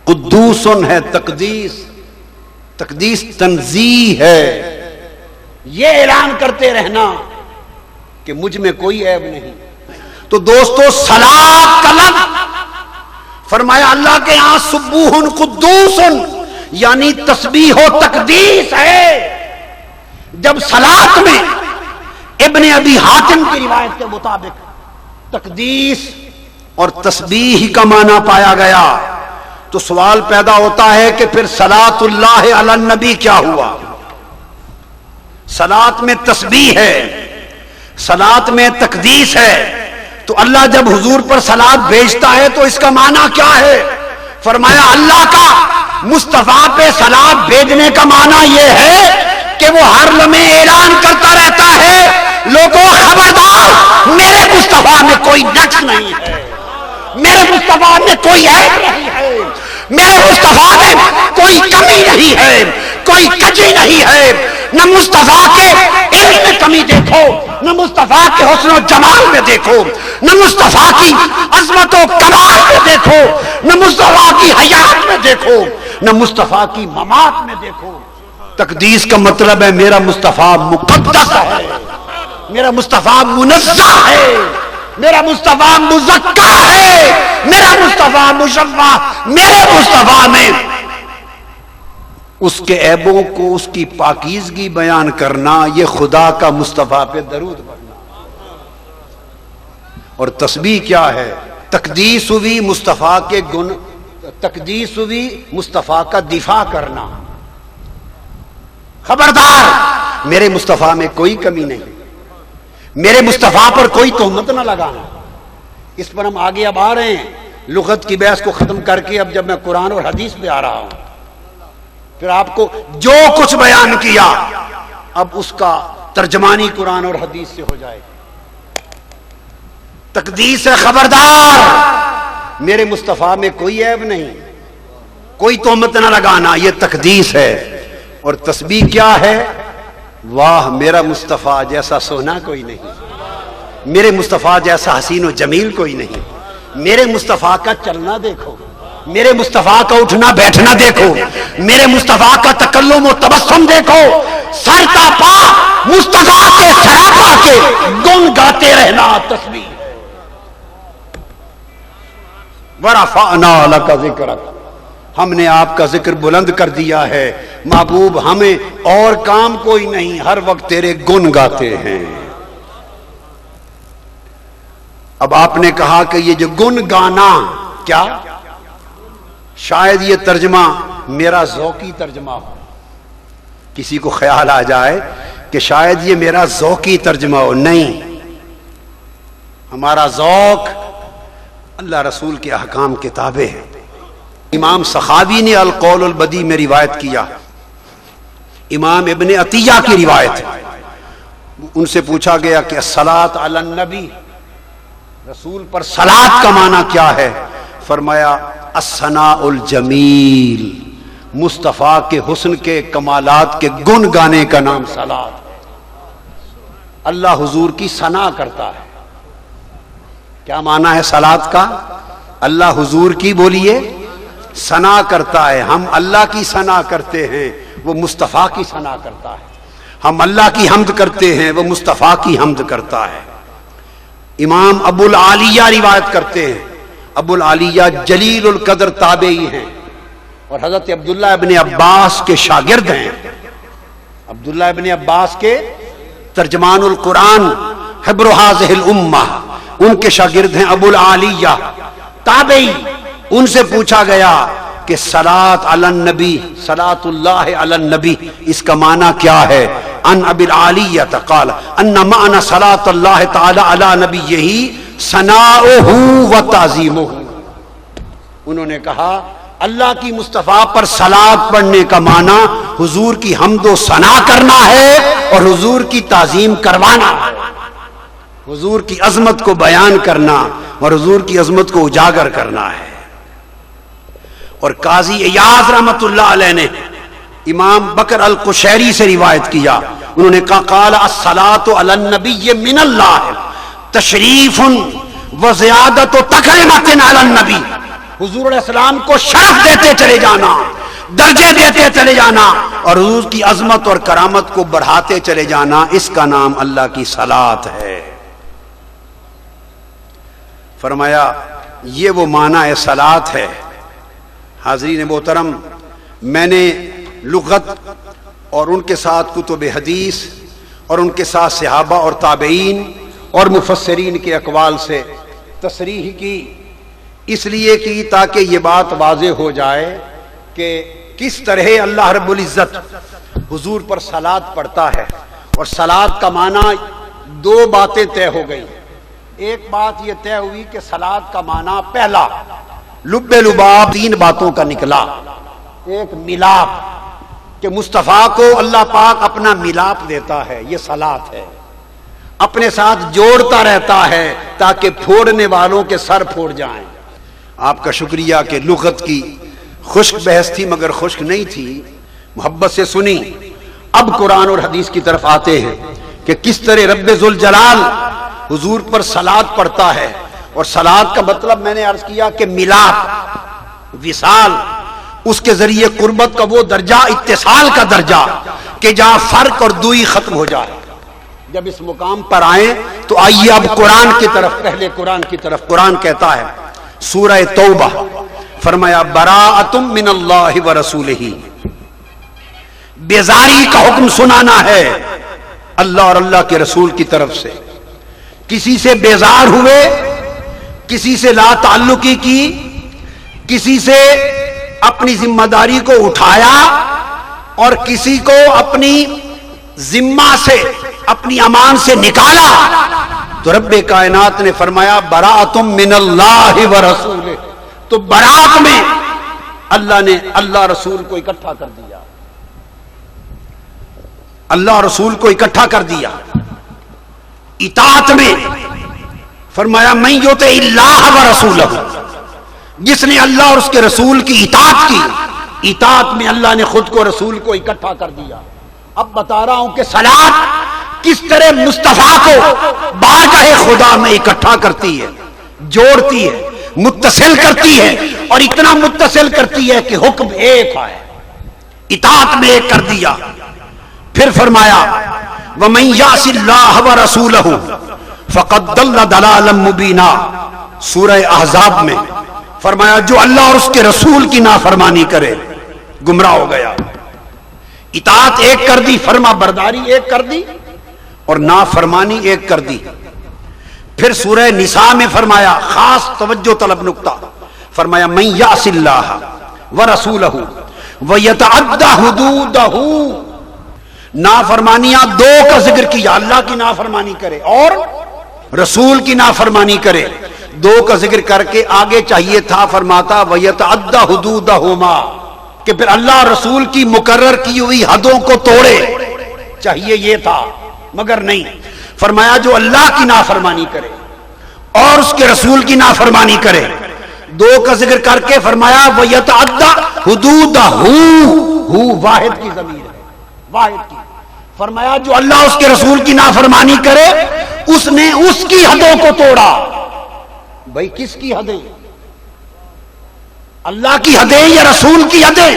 قدوسن ہے تقدیس، تقدیس تنزیہ ہے، یہ اعلان کرتے رہنا کہ مجھ میں کوئی عیب نہیں۔ تو دوستو صلاۃ کا لفظ فرمایا اللہ کے ہاں سبوح قدوس یعنی تسبیح و تقدیس ہے۔ جب صلاۃ میں ابن ابی حاتم کی روایت کے مطابق تقدیس اور تسبیح کا معنی پایا گیا تو سوال پیدا ہوتا ہے کہ پھر صلاۃ اللہ علی النبی کیا ہوا؟ صلاۃ میں تسبیح ہے، صلاۃ میں تقدیس ہے، تو اللہ جب حضور پر صلاۃ بھیجتا ہے تو اس کا معنی کیا ہے؟ فرمایا اللہ کا مصطفیٰ پہ صلاۃ بھیجنے کا معنی یہ ہے کہ وہ ہر لمحے اعلان کرتا رہتا ہے لوگوں خبردار، میرے مصطفیٰ میں کوئی نقص نہیں ہے، میرے مصطفیٰ میں کوئی عیب نہیں ہے، میرے مصطفیٰ میں کوئی کمی نہیں ہے، کوئی کجی نہیں ہے۔ نہ مصطفیٰ کے علم میں کمی دیکھو، نہ مصطفیٰ کے حسن و جمال میں دیکھو، نہ مصطفیٰ کی عظمت و کمال میں دیکھو، نہ مصطفیٰ کی حیات میں دیکھو، نہ مصطفیٰ کی ممات میں دیکھو۔ تقدیس کا مطلب ہے میرا مصطفیٰ مقدس ہے، میرا مصطفیٰ منزہ ہے، میرا مصطفیٰ مزکا ہے، میرا مصطفیٰ مشفع، میرے مصطفیٰ میں اس کے عیبوں کو، اس کی پاکیزگی بیان کرنا، یہ خدا کا مصطفیٰ پہ درود پڑھنا۔ اور تسبیح کیا ہے؟ تقدیس ہوئی مصطفیٰ کے گن، تقدیس ہوئی مصطفیٰ کا دفاع کرنا۔ خبردار، میرے مصطفیٰ میں کوئی کمی نہیں، میرے مصطفیٰ پر کوئی تہمت نہ لگانا۔ اس پر ہم آگے اب آ رہے ہیں، لغت کی بحث کو ختم کر کے اب جب میں قرآن اور حدیث پہ آ رہا ہوں، پھر آپ کو جو کچھ بیان کیا اب اس کا ترجمانی قرآن اور حدیث سے ہو جائے۔ تقدیس ہے، خبردار میرے مصطفیٰ میں کوئی عیب نہیں، کوئی تہمت نہ لگانا، یہ تقدیس ہے۔ اور تسبیح کیا ہے؟ واہ میرا مصطفیٰ جیسا سونا کوئی نہیں، میرے مصطفیٰ جیسا حسین و جمیل کوئی نہیں، میرے مصطفیٰ کا چلنا دیکھو، میرے مصطفیٰ کا اٹھنا بیٹھنا دیکھو، میرے مصطفیٰ کا تکلم و تبسم دیکھو، سر تا پا مصطفیٰ کے سراپا کے گن گاتے رہنا تسبیح۔ وَرَفَعْنَا لَكَ ذِكْرَكَ، ہم نے آپ کا ذکر بلند کر دیا ہے محبوب، ہمیں اور کام کوئی نہیں، ہر وقت تیرے گن گاتے ہیں۔ اب آپ نے کہا کہ یہ جو گن گانا، کیا شاید یہ ترجمہ میرا ذوقی ترجمہ ہو، کسی کو خیال آ جائے کہ شاید یہ میرا ذوقی ترجمہ ہو، نہیں، ہمارا ذوق اللہ رسول کے احکام کتابیں ہیں۔ امام سخاوی نے القول البدی میں روایت کیا، امام ابن عطیہ کی روایت، ان سے پوچھا گیا کہ الصلاۃ علی النبی، رسول پر صلاۃ کا معنی کیا ہے؟ فرمایا الثناء الجمیل، مصطفیٰ کے حسن کے کمالات کے گن گانے کا نام صلاۃ۔ اللہ حضور کی ثنا کرتا ہے۔ کیا معنی ہے صلاۃ کا؟ اللہ حضور کی، بولیے، ثنا کرتا ہے۔ ہم اللہ کی ثنا کرتے ہیں، وہ مصطفیٰ کی ثنا کرتا ہے۔ ہم اللہ کی حمد کرتے ہیں، وہ مصطفیٰ کی حمد کرتا ہے۔ امام ابو العالیہ روایت کرتے ہیں، ابو العالیہ جلیل القدر تابعی ہیں اور حضرت عبداللہ ابن عباس کے شاگرد ہیں۔ عبداللہ ابن عباس کے ترجمان القرآن حبر هذه الامہ، ان کے شاگرد ہیں ابو العالیہ تابعی۔ ان سے پوچھا گیا کہ صلاۃ علی النبی، صلاۃ اللہ علی النبی، اس کا معنی کیا ہے؟ ان ابی العالیہ قال ان معنی صلاۃ اللہ تعالی علی نبیہ ثناؤہ و تعظیمہ، انہوں نے کہا اللہ کی مصطفیٰ پر صلاۃ پڑھنے کا معنی حضور کی حمد و ثنا کرنا ہے اور حضور کی تعظیم کروانا، حضور کی عظمت کو بیان کرنا اور حضور کی عظمت کو اجاگر کرنا ہے۔ اور قاضی ایاز رحمت اللہ علیہ نے امام بکر القشیری سے روایت کیا، انہوں نے کہا قال الصلاۃ علی النبی من اللہ تشریف و زیادت و تکرمت علی النبی، حضور علیہ السلام کو شرف دیتے چلے جانا، درجے دیتے چلے جانا، اور حضور کی عظمت اور کرامت کو بڑھاتے چلے جانا، اس کا نام اللہ کی صلاۃ ہے۔ فرمایا یہ وہ معنی صلاۃ ہے۔ حاضرین محترم، میں نے لغت اور ان کے ساتھ کتب حدیث اور ان کے ساتھ صحابہ اور تابعین اور مفسرین کے اقوال سے تصریح کی، اس لیے کی تاکہ یہ بات واضح ہو جائے کہ کس طرح اللہ رب العزت حضور پر صلاۃ پڑھتا ہے۔ اور صلاۃ کا معنی دو باتیں طے ہو گئی۔ ایک بات یہ طے ہوئی کہ صلاۃ کا معنی پہلا لب لباب تین باتوں کا نکلا۔ ایک ملاپ، کہ مصطفیٰ کو اللہ پاک اپنا ملاپ دیتا ہے، یہ صلاۃ ہے، اپنے ساتھ جوڑتا رہتا ہے تاکہ پھوڑنے والوں کے سر پھوڑ جائیں۔ آپ کا شکریہ کہ لغت کی خشک بحث تھی مگر خشک نہیں تھی، محبت سے سنی۔ اب قرآن اور حدیث کی طرف آتے ہیں کہ کس طرح رب ذوالجلال حضور پر صلاۃ پڑھتا ہے۔ اور صلاۃ کا مطلب میں نے عرض کیا کہ ملاپ، وصال، اس کے ذریعے قربت کا وہ درجہ، اتصال کا درجہ کہ جہاں فرق اور دوئی ختم ہو جائے۔ جب اس مقام پر آئیں تو آئیے اب قرآن کی طرف، پہلے قرآن کی طرف۔ قرآن کہتا ہے سورہ توبہ، فرمایا براءۃ من اللہ ورسولہ، بیزاری کا حکم سنانا ہے اللہ اور اللہ کے رسول کی طرف سے۔ کسی سے بیزار ہوئے، کسی سے لا تعلقی کی، کسی سے اپنی ذمہ داری کو اٹھایا اور کسی کو اپنی ذمہ سے، اپنی امان سے نکالا، تو رب کائنات نے فرمایا براءۃ من اللہ ورسولہ، تو برات میں اللہ نے اللہ رسول کو اکٹھا کر دیا، اللہ رسول کو اکٹھا کر دیا۔ اطاعت میں فرمایا من یطع اللہ ورسولہ، جس نے اللہ اور اس کے رسول کی اطاعت کی، اطاعت میں اللہ نے خود کو رسول کو اکٹھا کر دیا۔ اب بتا رہا ہوں کہ صلاۃ کس طرح مصطفیٰ کو بارگاہ خدا میں اکٹھا کرتی ہے، جوڑتی ہے، متصل کرتی ہے، اور اتنا متصل کرتی ہے کہ حکم ایک ہے، اطاعت میں ایک کر دیا۔ پھر فرمایا وَمَن يَعْصِ اللَّهَ وَرَسُولَهُ فَقَدْ ضَلَّ ضَلَالًا مُبِينًا، سورہ احزاب میں فرمایا جو اللہ اور اس کے رسول کی نافرمانی کرے گمراہ ہو گیا۔ اطاعت ایک کر دی، فرما برداری ایک کر دی، اور نافرمانی ایک کر دی۔ پھر سورہ نساء میں فرمایا خاص توجہ طلب نقطہ، فرمایا من یعص اللہ ورسولہ ویتعد حدودہ، نافرمانیاں دو کا ذکر کیا، اللہ کی نافرمانی کرے اور رسول کی نافرمانی کرے، دو کا ذکر کر کے آگے چاہیے تھا فرماتا ویتعد حدودہما، کہ پھر اللہ رسول کی مقرر کی ہوئی حدوں کو توڑے، چاہیے یہ تھا مگر نہیں۔ فرمایا جو اللہ کی نافرمانی کرے اور اس کے رسول کی نافرمانی کرے، دو کا ذکر کر کے فرمایا وَيَتَعَدَّ حُدُودَهُ، واحد کی ضمیر ہے، واحد کی۔ فرمایا جو اللہ اس کے رسول کی نافرمانی کرے اس نے اس کی حدوں کو توڑا۔ بھائی کس کی حدیں؟ اللہ کی حدیں یا رسول کی حدیں؟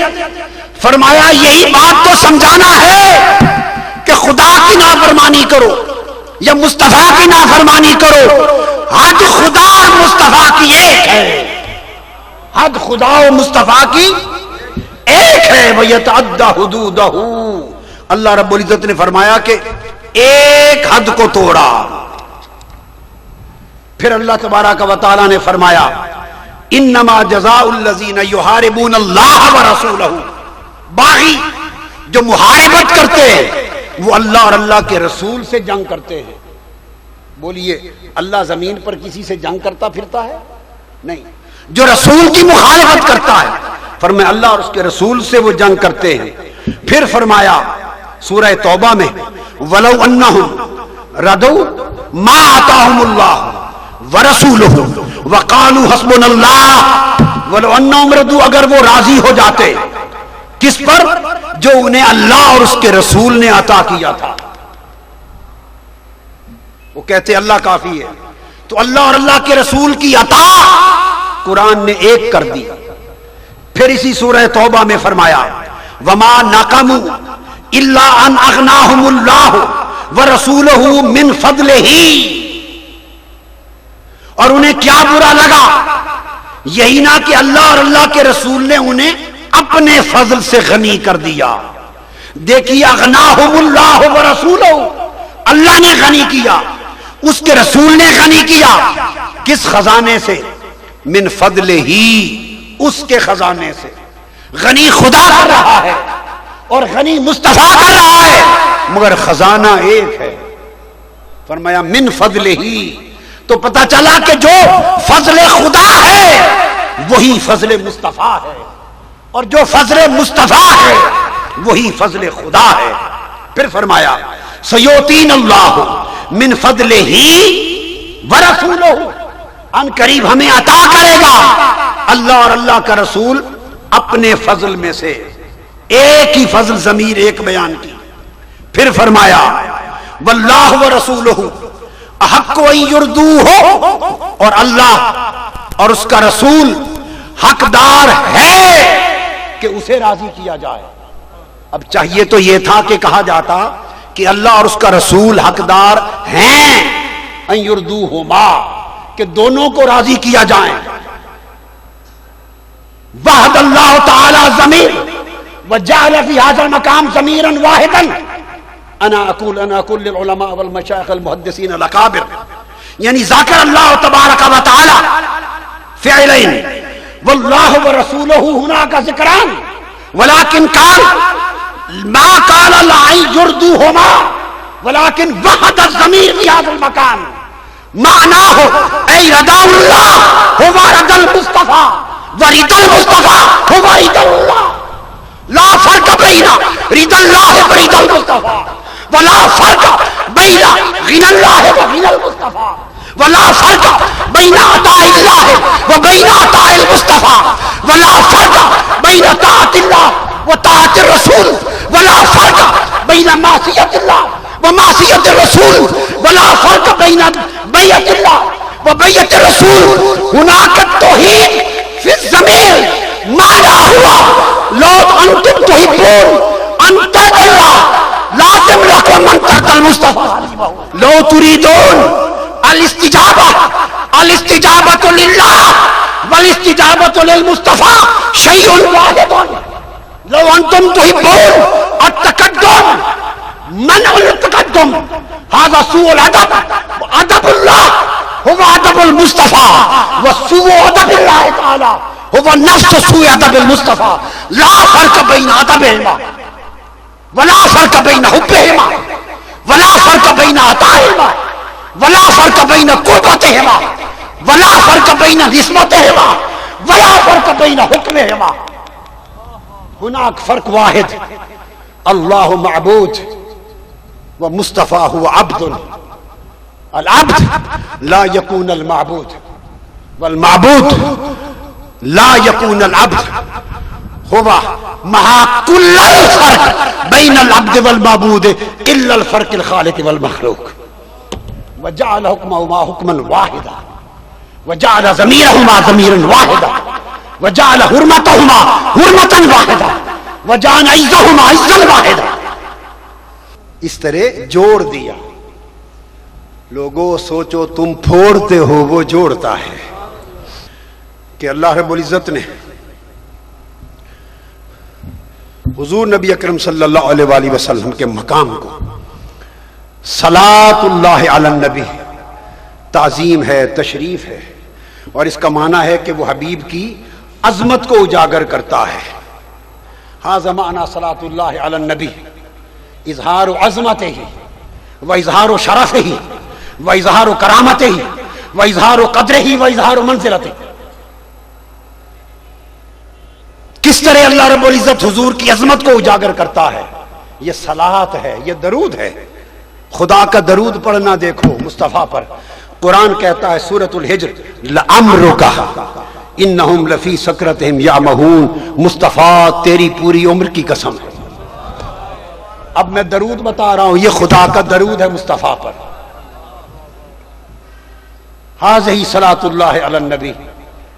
فرمایا یہی بات تو سمجھانا ہے کہ خدا کی نافرمانی کرو یا مصطفیٰ کی نافرمانی کرو، حد خدا اور مصطفیٰ کی ایک ہے، حد خدا و مصطفیٰ کی ایک ہے۔ وَيَتَعَدَّ حُدُودَهُ، اللہ رب العزت نے فرمایا کہ ایک حد کو توڑا۔ پھر اللہ تبارک و تعالی نے فرمایا انما جزاء الذین یحاربون اللہ ورسولہ، باغی جو محاربت کرتے ہیں وہ اللہ اور اللہ کے رسول سے جنگ کرتے ہیں۔ بولیے اللہ زمین پر کسی سے جنگ کرتا پھرتا ہے؟ نہیں، جو رسول کی مخالفت کرتا ہے فرمایا اللہ اور اس کے رسول سے وہ جنگ کرتے ہیں۔ پھر فرمایا سورہ توبہ میں وَلَوْ أَنَّهُمْ رَضَوْا مَا آتَاهُمُ اللَّهُ وَرَسُولُهُ وَقَالُوا حَسْبُنَا اللَّهُ وَلَوْ أَنَّهُمْ رَضُوا، اگر وہ راضی ہو جاتے کس پر؟ جو انہیں اللہ اور اس کے رسول نے عطا کیا تھا، وہ کہتے اللہ کافی ہے، تو اللہ اور اللہ کے رسول کی عطا قرآن نے ایک کر دی. پھر اسی سورہ توبہ میں فرمایا وما نقموا الا ان اغناهم اللہ ورسولہ من فضلہ، اور انہیں کیا برا لگا، یہی نہ کہ اللہ اور اللہ کے رسول نے انہیں اپنے فضل سے غنی کر دیا. دیکھیے اغناہم اللہ ورسولہ، اللہ نے غنی کیا، اس کے رسول نے غنی کیا. کس خزانے سے؟ من فضلہ ہی، اس کے خزانے سے. غنی خدا کر رہا ہے اور غنی مصطفیٰ کر رہا ہے، مگر خزانہ ایک ہے. فرمایا من فضلہ ہی، تو پتہ چلا کہ جو فضل خدا ہے وہی فضل مصطفیٰ ہے، اور جو فضل مصطفیٰ ہے وہی فضل خدا ہے. پھر فرمایا سیؤتین اللہ من فضلہ ورسولہ، ان قریب ہمیں عطا کرے گا اللہ اور اللہ کا رسول اپنے فضل میں سے. ایک ہی فضل، ضمیر ایک بیان کی. پھر فرمایا واللہ ورسولہ احق ان یردوہ، اور اللہ اور اس کا رسول حقدار ہے کہ اسے راضی کیا جائے. اب چاہیے تو یہ تھا کہ کہا جاتا کہ اللہ اور اس کا رسول حقدار ہیں ان یردوہما، کہ دونوں کو راضی کیا جائیں. وحد اللہ تعالی ضمیر وجعل فی ھذا المقام ضمیرا واحدا. انا اقول للعلماء والمشائخ المحدثین الاکابر، یعنی ذکر اللہ تبارک و تعالی فعلین واللہ ورسولہ هناك ذکران، ولكن قال ما قال لا يردوهما ولكن وحد الضمير في هذا المكان. معناه اي رضا الله هو رضا المصطفى ورضا المصطفى هو رضا الله. لا فرق بين رضا الله ورضا المصطفى، ولا فرق بين غنى الله وغنى المصطفى، ولا فرق بين عطاء الله وبين عطاء المصطفى، ولا فرق بين طاعة الله وطاعة الرسول، ولا فرق بين معصية الله ومعصية الرسول، ولا فرق بين بيعة الله وبيعة الرسول. هناك التوحيد في الضمير، معنى هو لو أنتم تحبون أن ترضوا الله لازم لكم أن ترضوا المصطفى. لو تريدون الاستجابة لله والاستجابة للمصطفى شيء واحد. لو أنتم تحبون التقدم منع التقدم، هذا سوء الأدب. وأدب الله هو أدب المصطفى، وسوء أدب الله تعالى هو نفس سوء أدب المصطفى. لا فرق بين أدبهما، ولا فرق بين حبهما، ولا فرق بين عطائهما، ولا فرق بين قربتهما، ولا فرق بين نسبتهما، ولا فرق بين حكمهما. هناك فرق واحد، الله معبود ومصطفى هو عبد. العبد لا يكون المعبود، والمعبود لا يكون العبد. هو مع كل الفرق بين العبد والمعبود إلا الفرق الخالق والمخلوق. وجعل حكمهما حكما واحدا، وجعل ضميرهما ضميرا واحدا، وجعل حرمتهما حرمة واحدة، وجعل عزهما عزا واحدا. اس طرح جوڑ دیا. لوگوں سوچو تم پھوڑتے ہو، وہ جوڑتا ہے. کہ اللہ رب العزت نے حضور نبی اکرم صلی اللہ علیہ وآلہ وسلم کے مقام کو صلاۃ اللہ علی النبی تعظیم ہے، تشریف ہے، اور اس کا معنی ہے کہ وہ حبیب کی عظمت کو اجاگر کرتا ہے. ھذا معنی صلاۃ اللہ علی النبی، اظہار عظمتہ و اظہار شرفہ و اظہار کرامتہ و اظہار قدرہ و اظہار منزلتہ. کس طرح اللہ رب العزت حضور کی عظمت کو اجاگر کرتا ہے؟ یہ صلاۃ ہے، یہ درود ہے. خدا کا درود پڑھنا دیکھو مصطفیٰ پر. قرآن کہتا ہے سورۃ الحجر لعمرک انہم لفی سکرتہم یعمہون. مصطفیٰ تیری پوری عمر کی قسم ہے. اب میں درود بتا رہا ہوں، یہ خدا کا درود ہے مصطفیٰ پر. ھذہ صلاۃ اللہ علی النبی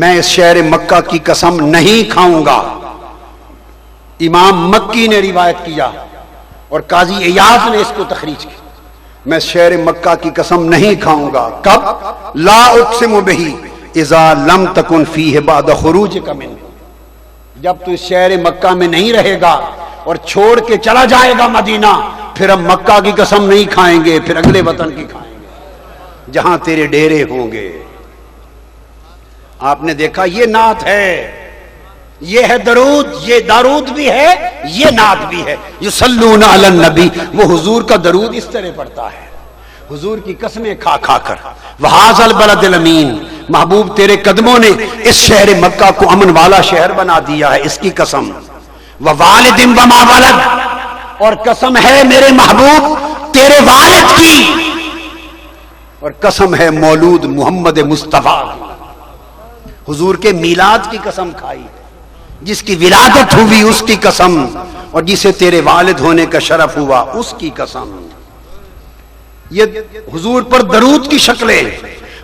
میں اس شہر مکہ کی قسم نہیں کھاؤں گا. امام مکی نے روایت کیا اور قاضی ایاز نے اس کو تخریج کی. میں شہر مکہ کی قسم نہیں کھاؤں گا. کب؟ لا اقسم بہ اذا لم تکن فیہ بعد خروجک منہ. جب تو اس شہر مکہ میں نہیں رہے گا اور چھوڑ کے چلا جائے گا مدینہ، پھر ہم مکہ کی قسم نہیں کھائیں گے، پھر اگلے وطن کی کھائیں گے جہاں تیرے ڈیرے ہوں گے. آپ نے دیکھا یہ نعت ہے، یہ ہے درود، یہ دارود بھی ہے، یہ نعت بھی ہے. یصلون علی النبی، وہ حضور کا درود اس طرح پڑھتا ہے، حضور کی قسمیں کھا کھا کر. وہذا البلد الامین، محبوب تیرے قدموں نے اس شہر مکہ کو امن والا شہر بنا دیا ہے، اس کی قسم. ووالد وما ولد، اور قسم ہے میرے محبوب تیرے والد کی، اور قسم ہے مولود محمد مصطفیٰ کی. حضور کے میلاد کی قسم کھائی، جس کی ولادت ہوئی اس کی قسم، اور جسے تیرے والد ہونے کا شرف ہوا اس کی قسم. یہ حضور پر درود کی شکلیں.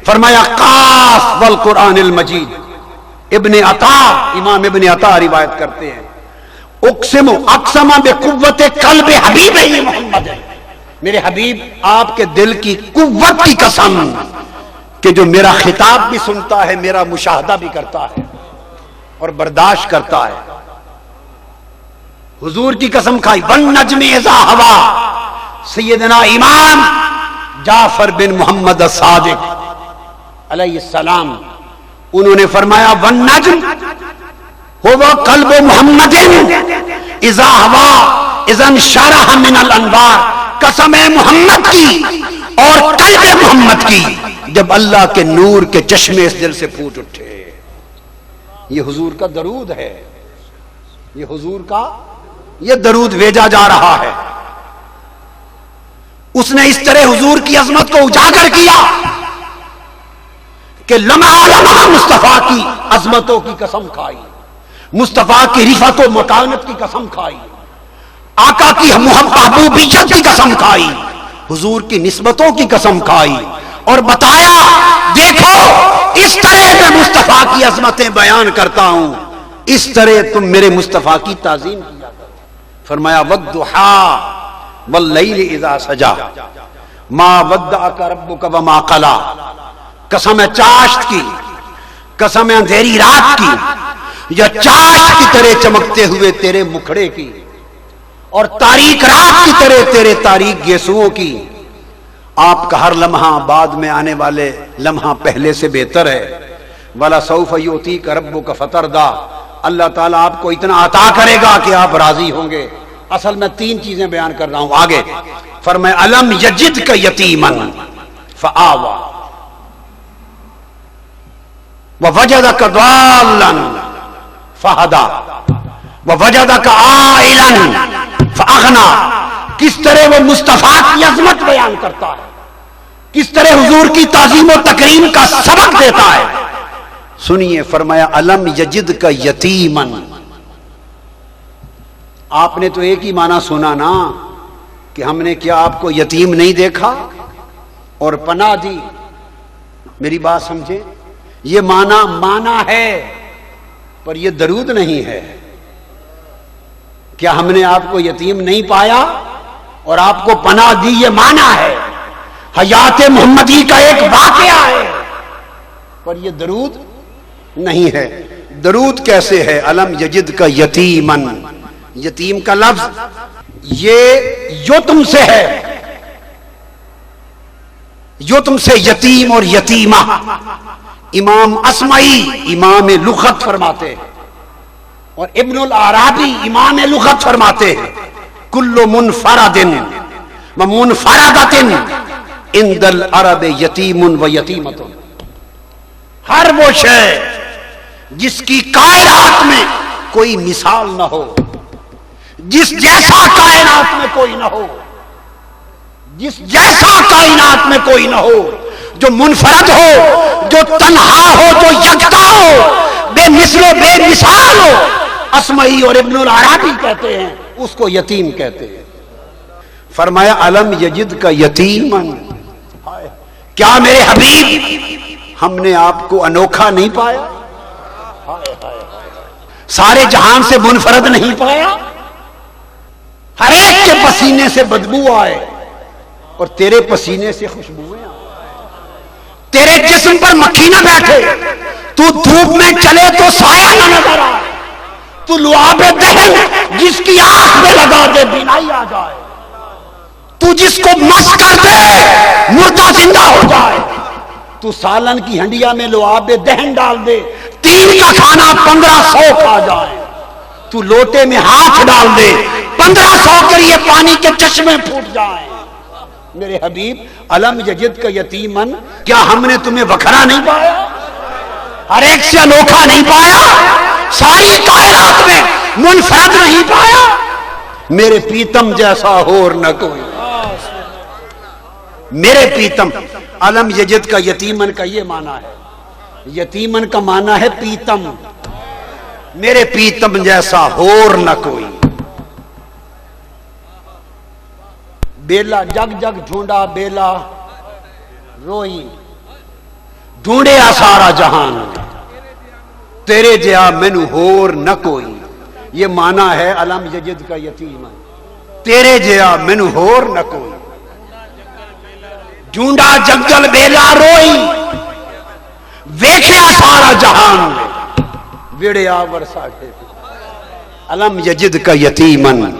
فرمایا قاف والقرآن المجید. ابن عطا، امام ابن عطا روایت کرتے ہیں اقسم اقسم بقوت قلب حبیب محمد، میرے حبیب آپ کے دل کی قوت کی قسم کہ جو میرا خطاب بھی سنتا ہے، میرا مشاہدہ بھی کرتا ہے اور برداشت کرتا ہے. حضور کی قسم کھائی. والنجم اذا ہوا، سیدنا امام جعفر بن محمد الصادق علیہ السلام، انہوں نے فرمایا والنجم ہوا قلب محمد اذا ہوا اذا انشرح من الانوار. قسم محمد کی اور قلب محمد کی، جب اللہ کے نور کے چشمے اس دل سے پھوٹ اٹھے. یہ حضور کا درود ہے، یہ حضور کا یہ درود بھیجا جا رہا ہے. اس نے اس طرح حضور کی عظمت کو اجاگر کیا کہ لمحہ لمحہ مصطفیٰ کی عظمتوں کی قسم کھائی، مصطفیٰ کی رفعت و مکانت کی قسم کھائی، آقا کی محبوبیت کی قسم کھائی، حضور کی نسبتوں کی قسم کھائی، اور بتایا دیکھو اس طرح میں مصطفیٰ کی عظمتیں بیان کرتا ہوں، اس طرح تم میرے مصطفیٰ کی تعظیم کیا کرو. فرمایا والضحی واللیل اذا سجا ما ودعک ربک وما قلی. قسم ہے چاشت کی، قسم ہے اندھیری رات کی، یا چاشت کی طرح چمکتے ہوئے تیرے مکھڑے کی، اور تاریک رات کی طرح تیرے تاریک گیسوؤں کی. آپ کا ہر لمحہ بعد میں آنے والے لمحہ پہلے سے بہتر ہے. وَلَسَوْفَ يُؤْتِيكَ رَبُّكَ فَتَرْضَىٰ، اللہ تعالیٰ آپ کو اتنا عطا کرے گا کہ آپ راضی ہوں گے. اصل میں تین چیزیں بیان کر رہا ہوں آگے. فرمائے أَلَمْ يَجِدْكَ يَتِيمًا فَآوَىٰ وَوَجَدَكَ ضَالًّا فَهَدَىٰ وَوَجَدَكَ عَائِلًا فَأَغْنَىٰ. کس طرح وہ مصطفیٰ کی عظمت بیان کرتا ہے، کس طرح حضور کی تعظیم و تکریم کا سبق دیتا ہے. سنیے، فرمایا الم یجد کا یتیمن. آپ نے تو ایک ہی معنی سنا نا کہ ہم نے کیا آپ کو یتیم نہیں دیکھا اور پناہ دی. میری بات سمجھے، یہ معنی ہے پر یہ درود نہیں ہے. کیا ہم نے آپ کو یتیم نہیں پایا اور آپ کو پناہ دی، یہ معنی ہے. حیات محمدی کا ایک واقعہ ہے پر یہ درود نہیں ہے. درود کیسے ہے؟ الم یجد کا یتیمن. یتیم کا لفظ یہ یتم سے ہے، یتم سے یتیم اور یتیمہ. امام اسمعی امام لغت فرماتے ہیں اور ابن العرابی امام لغت فرماتے ہیں کل منفرد و منفردۃ عند العرب یتیم و یتیمۃ. ہر وہ شے جس کی کائنات میں کوئی مثال نہ ہو، جس جیسا کائنات میں کوئی نہ ہو، جس جیسا کائنات میں کوئی نہ ہو، جو منفرد ہو، جو تنہا ہو، جو یکتا ہو، بے مثل و بے مثال ہو. اسمعی اور ابن العرابی کہتے ہیں اس کو یتیم کہتے ہیں. فرمایا الم یجد کا یتیمن. کیا میرے حبیب ہم نے آپ کو انوکھا نہیں پایا؟ ہائے ہائے ہائے، سارے جہان سے منفرد نہیں پایا، ہر ایک کے پسینے سے بدبو آئے اور تیرے پسینے سے خوشبوئیں آئے، تیرے جسم پر مکھی نہ بیٹھے، تو دھوپ میں چلے تو سایہ نہ نظر آئے، تو لعاب دہن جس کی آنکھ میں لگا دے بینائی آ جائے، تو جس کو مس کر دے مردہ زندہ ہو جائے، تو سالن کی ہنڈیا میں لعاب دہن ڈال دے 3 کا کھانا 1500 کھا جائے، تو لوٹے میں ہاتھ ڈال دے 1500 کے لیے پانی کے چشمے پھوٹ جائیں۔ میرے حبیب علم یجد کا یتیمن، کیا ہم نے تمہیں وکھرا نہیں پایا، ہر ایک سے انوکھا نہیں پایا، ساری کائنات میں منفرد نہیں پایا؟ میرے پیتم جیسا اور نہ کوئی، میرے پیتم۔ علم یجد کا یتیمن کا یہ معنی ہے، یتیمن کا معنی ہے پیتم، میرے پیتم جیسا اور نہ کوئی۔ بیلا جگ جگ ڈھونڈا بیلا روئی، ڈھونڈیا سارا جہان تیرے جیا مینو ہور نہ کوئی، یہ معنی ہے علم یجد کا یتیمن، تیرے جیا مینو ہور نہ کوئی۔ ڈھونڈا جنگل بیلا روئی، ویکھیا سارا جہان ویڑیا ورسا کے، علم یجد کا یتیمن،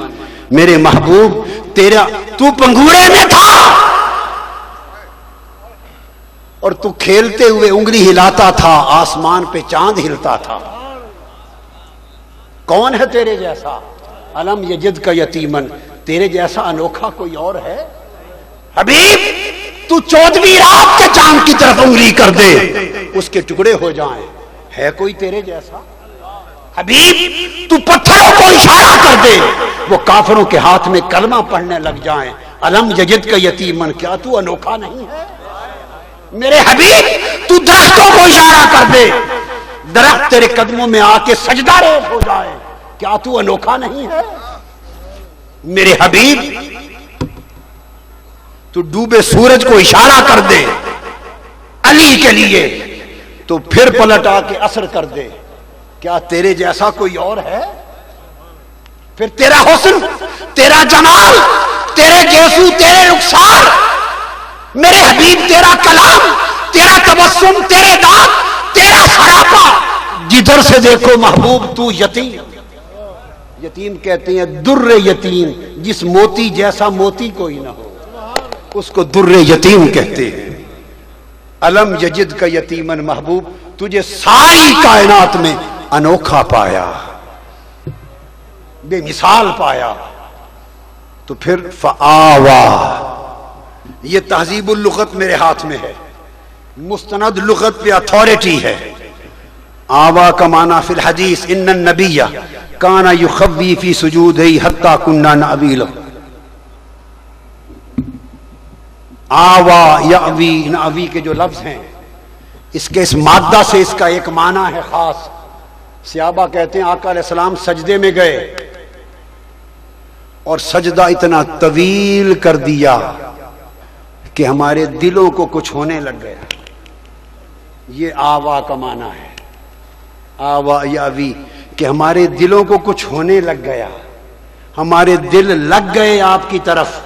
میرے محبوب تیرا تو پنگوڑے میں تھا اور تو کھیلتے ہوئے انگلی ہلاتا تھا، آسمان پہ چاند ہلتا تھا، کون ہے تیرے جیسا؟ علم یجد کا یتیمن، تیرے جیسا انوکھا کوئی اور ہے؟ حبیب تو 14ویں رات کے چاند کی طرف انگلی کر دے اس کے ٹکڑے ہو جائیں، ہے کوئی تیرے جیسا؟ حبیب تو پتھروں کو اشارہ کر دے وہ کافروں کے ہاتھ میں کلمہ پڑھنے لگ جائیں، علم یجد کا یتیمن، کیا تو انوکھا نہیں ہے؟ میرے حبیب تو درختوں کو اشارہ کر دے درخت تیرے قدموں میں آ کے سجدہ ریز ہو جائے، کیا تو انوکھا نہیں ہے؟ میرے حبیب تو ڈوبے سورج کو اشارہ کر دے علی کے لیے تو پھر پلٹ آ کے اثر کر دے، کیا تیرے جیسا کوئی اور ہے؟ پھر تیرا حسن، تیرا جمال، تیرے گیسو، تیرے رخسار، میرے حبیب تیرا کلام، تیرا تبسم، تیرے دانت، تیرا سراپا، جدھر سے دیکھو محبوب تو یتیم۔ یتیم کہتے ہیں در یتیم، جس موتی جیسا موتی کوئی نہ ہو اس کو در یتیم کہتے ہیں۔ علم یجد کا یتیمن، محبوب تجھے ساری کائنات میں انوکھا پایا، بے مثال پایا، تو پھر فآوا، یہ تہذیب اللغت میرے ہاتھ میں ہے، مستند لغت پہ اتھارٹی ہے۔ آوا کا معنی فی الحدیث ان النبی کان یخوی فی سجودہ حتی کننا نعویلہ، آوا یعوی، نعوی کے جو لفظ ہیں اس کے اس مادہ سے اس کا ایک معنی ہے خاص۔ صحابہ کہتے ہیں آقا علیہ السلام سجدے میں گئے اور سجدہ اتنا طویل کر دیا کہ ہمارے دلوں کو کچھ ہونے لگ گیا، یہ آوا کا معنی ہے، آوا یاوی، کہ ہمارے دلوں کو کچھ ہونے لگ گیا، ہمارے دل لگ گئے آپ کی طرف،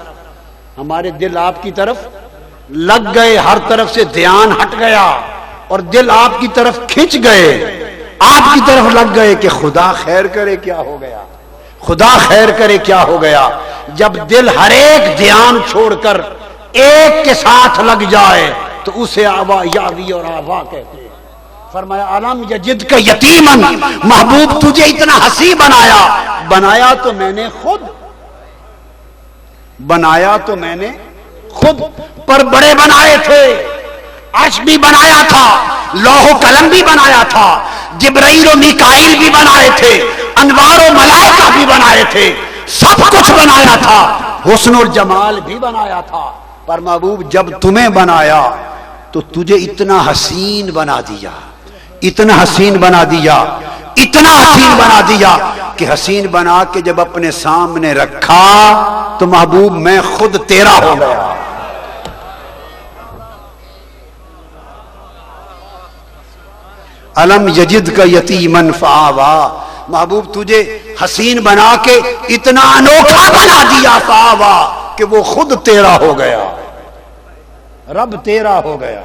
ہمارے دل آپ کی طرف لگ گئے، ہر طرف سے دھیان ہٹ گیا اور دل آپ کی طرف کھنچ گئے، آپ کی طرف لگ گئے کہ خدا خیر کرے کیا ہو گیا، خدا خیر کرے کیا ہو گیا۔ جب دل ہر ایک دھیان چھوڑ کر ایک کے ساتھ لگ جائے تو اسے آوا یاوی اور آوا کہتے ہیں۔ فرمایا علم یجد کا یتیمن، محبوب تجھے اتنا ہنسی بنایا، بنایا تو میں نے خود، بنایا تو میں نے خود، پر بڑے بنائے تھے، عرش بھی بنایا تھا، لوح و قلم بھی بنایا تھا، جبرائیل و میکائیل بھی بنائے تھے، انوار و ملائکہ بھی بنائے تھے، سب کچھ بنایا تھا، حسن و جمال بھی بنایا تھا، پر محبوب جب تمہیں بنایا تو تجھے اتنا حسین بنا دیا، اتنا حسین بنا دیا، اتنا حسین بنا دیا کہ حسین بنا کے جب اپنے سامنے رکھا تو محبوب میں خود تیرا ہو گیا۔ الم یجد کا یتیمن فآوا، محبوب تجھے حسین بنا کے اتنا انوکھا بنا دیا فآوا کہ وہ خود تیرا ہو گیا، رب تیرا ہو گیا۔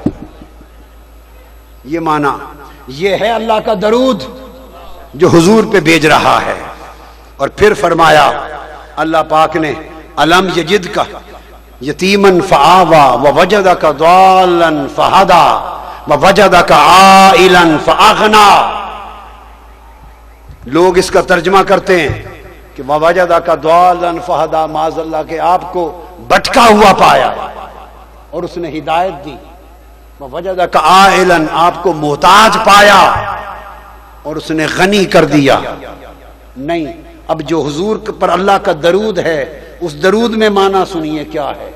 یہ معنی، یہ ہے اللہ کا درود جو حضور پہ بھیج رہا ہے۔ اور پھر فرمایا اللہ پاک نے الم یجد کا یتیمن فآوا ووجدک ضالا فہدا ووجدک عائلا فاغنا۔ لوگ اس کا ترجمہ کرتے ہیں کہ ووجدک ضالا فہدا، معاذ اللہ کہ آپ کو بھٹکا ہوا پایا اور اس نے ہدایت دی، ووجدک عائلا آپ کو محتاج پایا اور اس نے غنی کر دیا۔ نہیں، اب جو حضور پر اللہ کا درود ہے اس درود میں معنی سنیے کیا ہے۔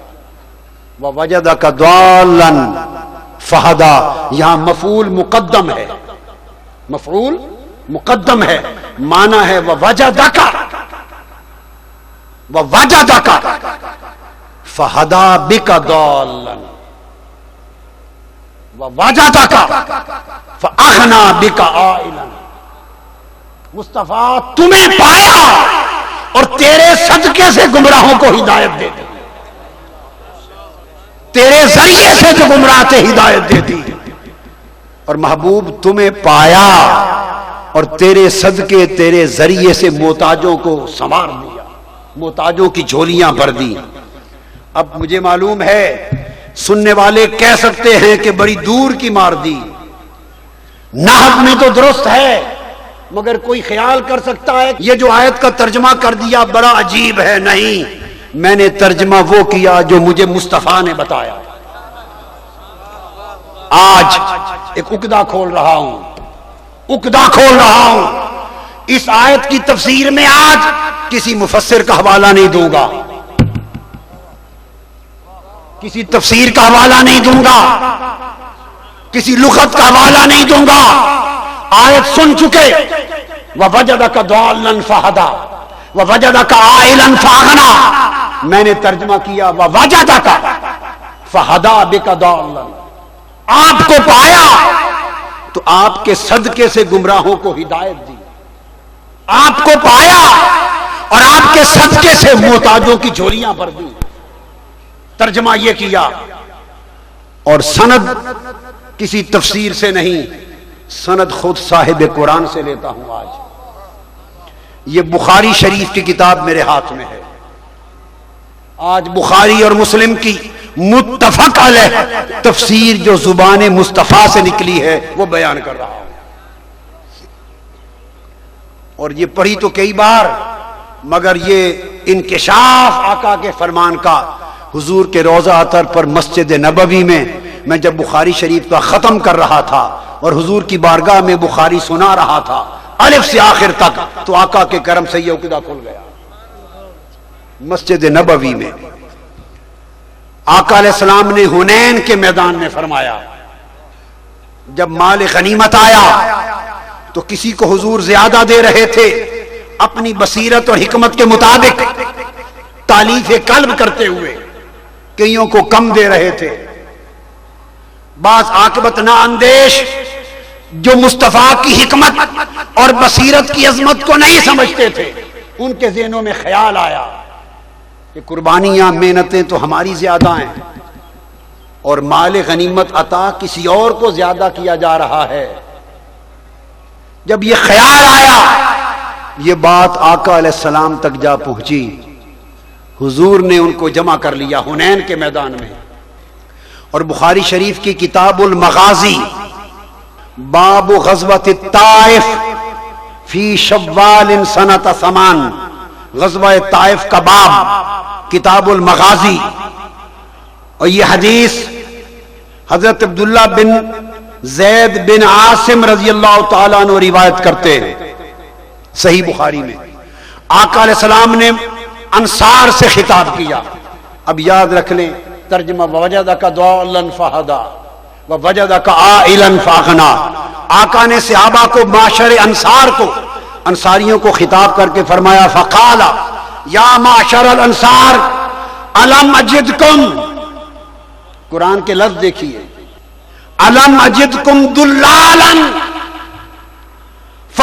وَوَجَدَكَ ضَالًّا فَهَدَىٰ، یہاں مفعول مقدم ہے، مفعول مقدم ہے، معنی ہے وَوَجَدَكَ فَهَدَىٰ بِكَ ضَالًّا وَوَجَدَكَ فَأَغْنَىٰ بِكَ عَائِلًا۔ مصطفیٰ تمہیں پایا اور تیرے صدقے سے گمراہوں کو ہدایت دے دی، تیرے ذریعے سے جو گمراہ تھے ہدایت دے دی۔ اور محبوب تمہیں پایا اور تیرے صدقے تیرے ذریعے سے محتاجوں کو سنوار دیا، محتاجوں کی جھولیاں بھر دی۔ اب مجھے معلوم ہے سننے والے کہہ سکتے ہیں کہ بڑی دور کی مار دی، نحو میں تو درست ہے، مگر کوئی خیال کر سکتا ہے یہ جو آیت کا ترجمہ کر دیا بڑا عجیب ہے۔ نہیں، میں نے ترجمہ وہ کیا جو مجھے مصطفیٰ نے بتایا۔ آج ایک عقدہ کھول رہا ہوں، عقدہ کھول رہا ہوں، اس آیت کی تفسیر میں آج کسی مفسر کا حوالہ نہیں دوں گا، کسی تفسیر کا حوالہ نہیں دوں گا، کسی لغت کا حوالہ نہیں دوں گا۔ آیت سن چکے، وَوَجَدَكَ ضَالًّا فَهَدَىٰ وَوَجَدَكَ عَائِلًا فَأَغْنَىٰ، میں نے ترجمہ کیا وَوَجَدَكَ فَهَدَىٰ بِكَ ضَالًّا، آپ کو پایا تو آپ کے صدقے سے گمراہوں کو ہدایت دی، آپ کو پایا اور آپ کے صدقے سے محتاجوں کی جھولیاں بھر دی۔ ترجمہ یہ کیا، اور سند کسی تفسیر سے نہیں، سند خود صاحب قرآن سے لیتا ہوں۔ آج یہ بخاری شریف کی کتاب میرے ہاتھ میں ہے، آج بخاری اور مسلم کی متفق علیہ تفسیر جو زبان مصطفیٰ سے نکلی ہے وہ بیان کر رہا ہوں۔ اور یہ پڑھی تو کئی بار، مگر یہ انکشاف آقا کے فرمان کا حضور کے روضہ اطہر پر مسجد نبوی میں جب بخاری شریف کا ختم کر رہا تھا اور حضور کی بارگاہ میں بخاری سنا رہا تھا الف سے آخر تک، تو آقا کے کرم سے یہ عقدہ کھل گیا۔ مسجد نبوی میں آقا علیہ السلام نے حنین کے میدان میں فرمایا، جب مال غنیمت آیا تو کسی کو حضور زیادہ دے رہے تھے، اپنی بصیرت اور حکمت کے مطابق تالیف قلب کرتے ہوئے کئیوں کو کم دے رہے تھے۔ بعض عاقبت نا اندیش جو مصطفیٰ کی حکمت اور بصیرت کی عظمت کو نہیں سمجھتے تھے، ان کے ذہنوں میں خیال آیا کہ قربانیاں محنتیں تو ہماری زیادہ ہیں اور مال غنیمت عطا کسی اور کو زیادہ کیا جا رہا ہے۔ جب یہ خیال آیا، یہ بات آقا علیہ السلام تک جا پہنچی، حضور نے ان کو جمع کر لیا حنین کے میدان میں۔ اور بخاری شریف کی کتاب المغازی، باب غزوۃ الطائف فی شوال سنۃ 8، غزوہ طائف کا باب، کتاب المغازی۔ اور یہ حدیث حضرت عبداللہ بن زید بن عاصم رضی اللہ تعالیٰ عنہ روایت کرتے ہیں صحیح بخاری میں۔ آقا علیہ السلام نے انصار سے خطاب کیا۔ اب یاد رکھ لیں ترجمہ، وَوَجَدَكَ ضَالًّا فَهَدَىٰ وَوَجَدَكَ عَائِلًا فَأَغْنَىٰ۔ آقا نے صحابہ کو، معاشر انصار کو، انصاریوں کو خطاب کر کے فرمایا، فَقَالَ يَا مَعْشَرَ الْأَنصَارِ أَلَمْ أَجِدْكُمْ، قرآن کے لفظ دیکھیے، أَلَمْ أَجِدْكُمْ ضُلَّالًا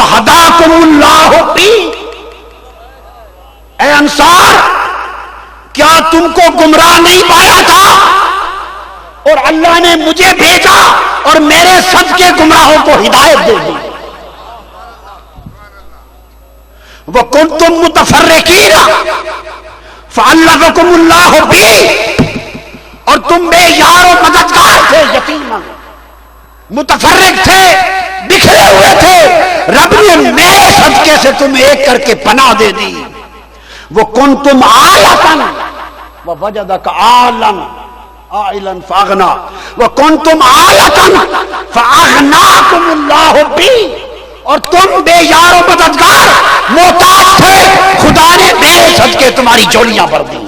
فہداکم اللہ بی، اے انصار کیا تم کو گمراہ نہیں پایا تھا، اور اللہ نے مجھے بھیجا اور میرے صدقے گمراہوں کو ہدایت دے دی۔ وَكُنْتُمْ مُتَفَرِّقِينَ فَأَلَّفَكُمُ اللَّهُ بِي، اور تم بے یار و مددگار تھے، یتیما متفرق تھے، بکھرے ہوئے تھے، رب نے میرے صدقے سے تمہیں ایک کر کے پناہ دے دی۔ وَكُنْتُمْ عَالَةً وَوَجَدَكَ عَالًا عَائِلًا فَأَغْنَى وَكُنْتُمْ عَالَةً فَأَغْنَاكُمُ اللَّهُ بِي، اور تم بے یار و مددگار محتاج تھے، خدا نے میرے صدقے تمہاری جولیاں بھر دی۔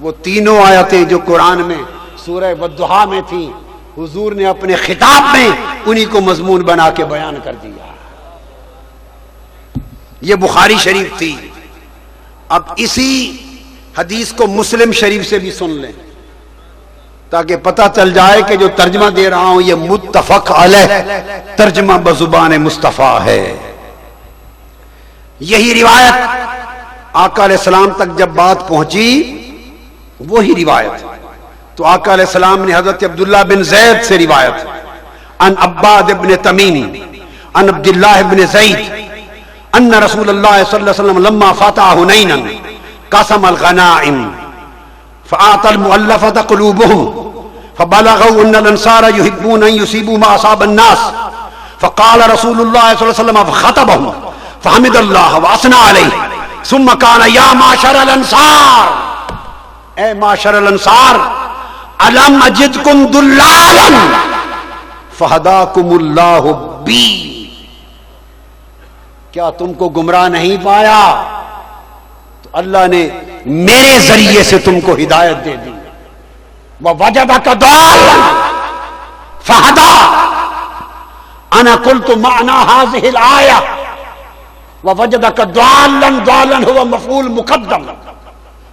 وہ تینوں آیتیں جو قرآن میں سورہ والضحیٰ میں تھیں، حضور نے اپنے خطاب میں انہی کو مضمون بنا کے بیان کر دیا۔ یہ بخاری شریف تھی۔ اب اسی حدیث کو مسلم شریف سے بھی سن لیں تاکہ پتہ چل جائے کہ جو ترجمہ دے رہا ہوں یہ متفق علیہ ترجمہ بزبان مصطفیٰ ہے۔ یہی روایت آقا علیہ السلام تک جب بات پہنچی، وہی روایت تو آقا علیہ السلام نے حضرت عبداللہ بن زید سے روایت، ان عباد بن تمیم ان عبداللہ بن زید ان رسول اللہ صلی اللہ علیہ وسلم لما فتح حنینا قسم الغنائم فآت المؤلفة قلوبهم فبلغوا ان الانصار يحبون ان يصيبوا ما اصاب الناس فقال رسول الله صلى الله عليه وسلم فخطبهم فحمد الله واثنى عليه ثم قال يا معشر الانصار، اے معشر الانصار، الم اجدکم دلالا فہداکم اللہ بی، کیا تم کو گمراہ نہیں پایا تو اللہ نے میرے ذریعے سے تم کو ہدایت دے دی۔ وَوَجَدَكَ ضَالًّا فَهَدَى، انا قلت معنى هذه الآية وَوَجَدَكَ ضَالًّا، ضَالًا هو مفعول مقدم،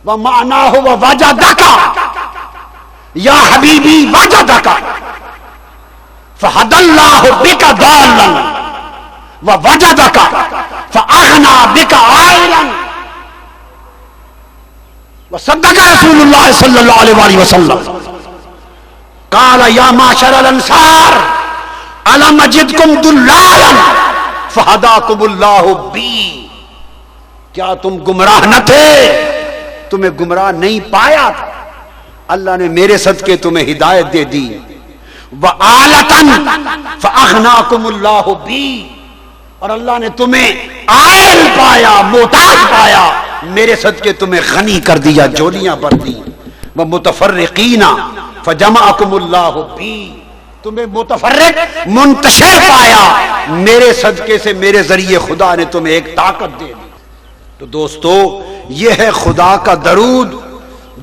ومعناه وَوَجَدَكَ یا حبیبی وجدک فہد اللہ بک ضالا ووجدک فاغنى بک عائلا، وصدق رسول اللہ صلی اللہ علیہ وسلم قال یا معشر الانصار الم اجدکم ضلالا فہداکم اللہ بی، کیا تم گمراہ نہ تھے، تمہیں گمراہ نہیں پایا تھا، اللہ نے میرے صدقے تمہیں ہدایت دے دی۔ وَآلَةً فَأَغْنَاكُمُ اللَّهُ بِي، اور اللہ نے تمہیں عائل پایا، محتاج پایا، میرے صدقے تمہیں غنی کر دیا، جولیاں بھر دی۔ وَمُتَفَرِّقِينَ فَجَمَعَكُمُ اللَّهُ بِي، تمہیں متفرق منتشر پایا، میرے صدقے سے، میرے ذریعے خدا نے تمہیں ایک طاقت دے دی۔ تو دوستو یہ ہے خدا کا درود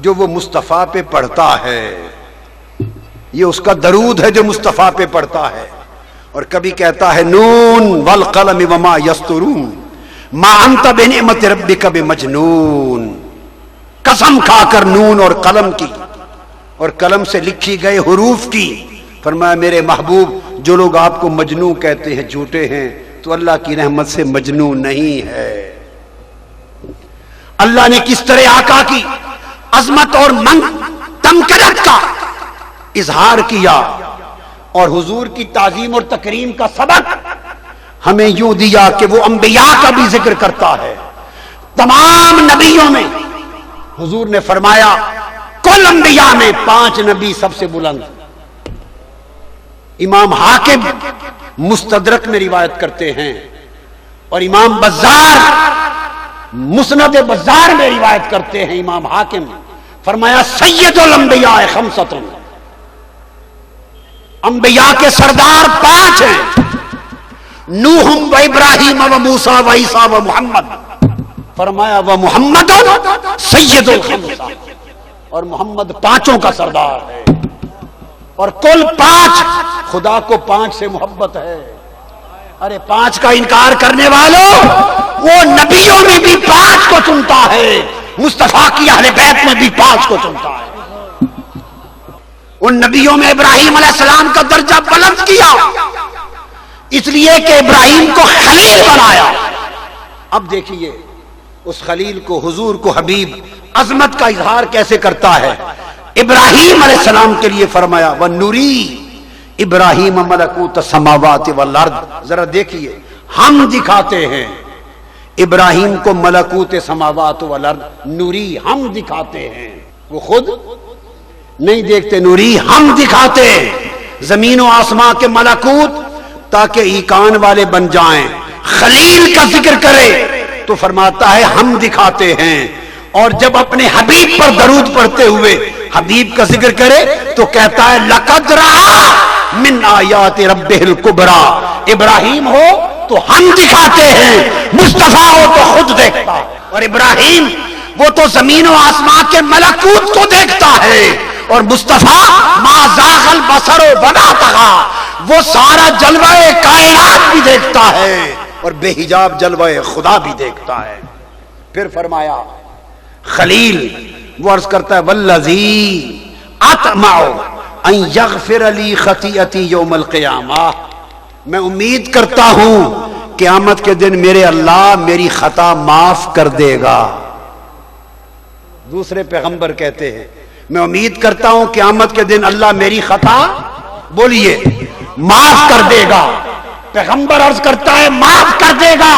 جو وہ مصطفیٰ پہ پڑھتا ہے، یہ اس کا درود ہے جو مصطفیٰ پہ پڑھتا ہے۔ اور کبھی کہتا ہے نون والقلم وما یسطرون ما انت بنعمت ربک بمجنون، قسم کھا کر نون اور قلم کی اور قلم سے لکھی گئے حروف کی، فرمایا میرے محبوب جو لوگ آپ کو مجنون کہتے ہیں جھوٹے ہیں، تو اللہ کی رحمت سے مجنون نہیں ہے۔ اللہ نے کس طرح آقا کی عظمت اور تمکنت کا اظہار کیا اور حضور کی تعظیم اور تکریم کا سبق ہمیں یوں دیا کہ وہ انبیاء کا بھی ذکر کرتا ہے۔ تمام نبیوں میں حضور نے فرمایا کل انبیاء میں 5 نبی سب سے بلند۔ امام حاکم مستدرک میں روایت کرتے ہیں اور امام بزار مسند بزار میں روایت کرتے ہیں، امام حاکم فرمایا سید الانبیاء 5، انبیاء کے سردار 5 ہیں، نوح و ابراہیم و موسیٰ و عیسیٰ و محمد، فرمایا وہ محمد سید الخمسہ، اور محمد 5 کا سردار ہے، اور کل 5 خدا کو 5 سے محبت ہے۔ ارے 5 کا انکار کرنے والوں، وہ نبیوں میں بھی 5 کو چنتا ہے، مصطفیٰ کی اہل بیت میں بھی 5 کو چنتا ہے۔ ان نبیوں میں ابراہیم علیہ السلام کا درجہ بلند کیا اس لیے کہ ابراہیم کو خلیل بنایا. اب دیکھیے اس خلیل کو، حضور کو حبیب عظمت کا اظہار کیسے کرتا ہے. ابراہیم علیہ السلام کے لیے فرمایا وَنُرِي ابراہیم ملکوت السماوات والارض. ذرا دیکھیے ہم دکھاتے ہیں ابراہیم کو ملکوت سماوات والارض. نوری ہم دکھاتے ہیں، وہ خود نہیں دیکھتے. نوری ہم دکھاتے ہیں زمین و آسمان کے ملکوت تاکہ ایقان والے بن جائیں. خلیل کا ذکر کرے تو فرماتا ہے ہم دکھاتے ہیں، اور جب اپنے حبیب پر درود پڑھتے ہوئے حبیب کا ذکر کرے تو کہتا ہے لقد رأى من آیات ربہ الکبریٰ. ابراہیم ہو تو ہم دکھاتے ہیں، مصطفیٰ ہو تو خود دیکھتا ہے. اور ابراہیم وہ تو زمین و آسمان کے ملکوت کو دیکھتا ہے، اور مصطفیٰ ما زاغ البصر وما طغیٰ، وہ سارا جلوہ کائنات بھی دیکھتا ہے اور بے حجاب جلوہ خدا بھی دیکھتا ہے. پھر فرمایا خلیل وہ عرض کرتا ہے والذی اطمع ان یغفر لی خطیئتی یوم القیامہ. میں امید کرتا ہوں قیامت کے دن میرے اللہ میری خطا معاف کر دے گا. دوسرے پیغمبر کہتے ہیں میں امید کرتا ہوں قیامت کے دن اللہ میری خطا بولیے معاف کر دے گا. پیغمبر عرض کرتا ہے معاف کر دے گا.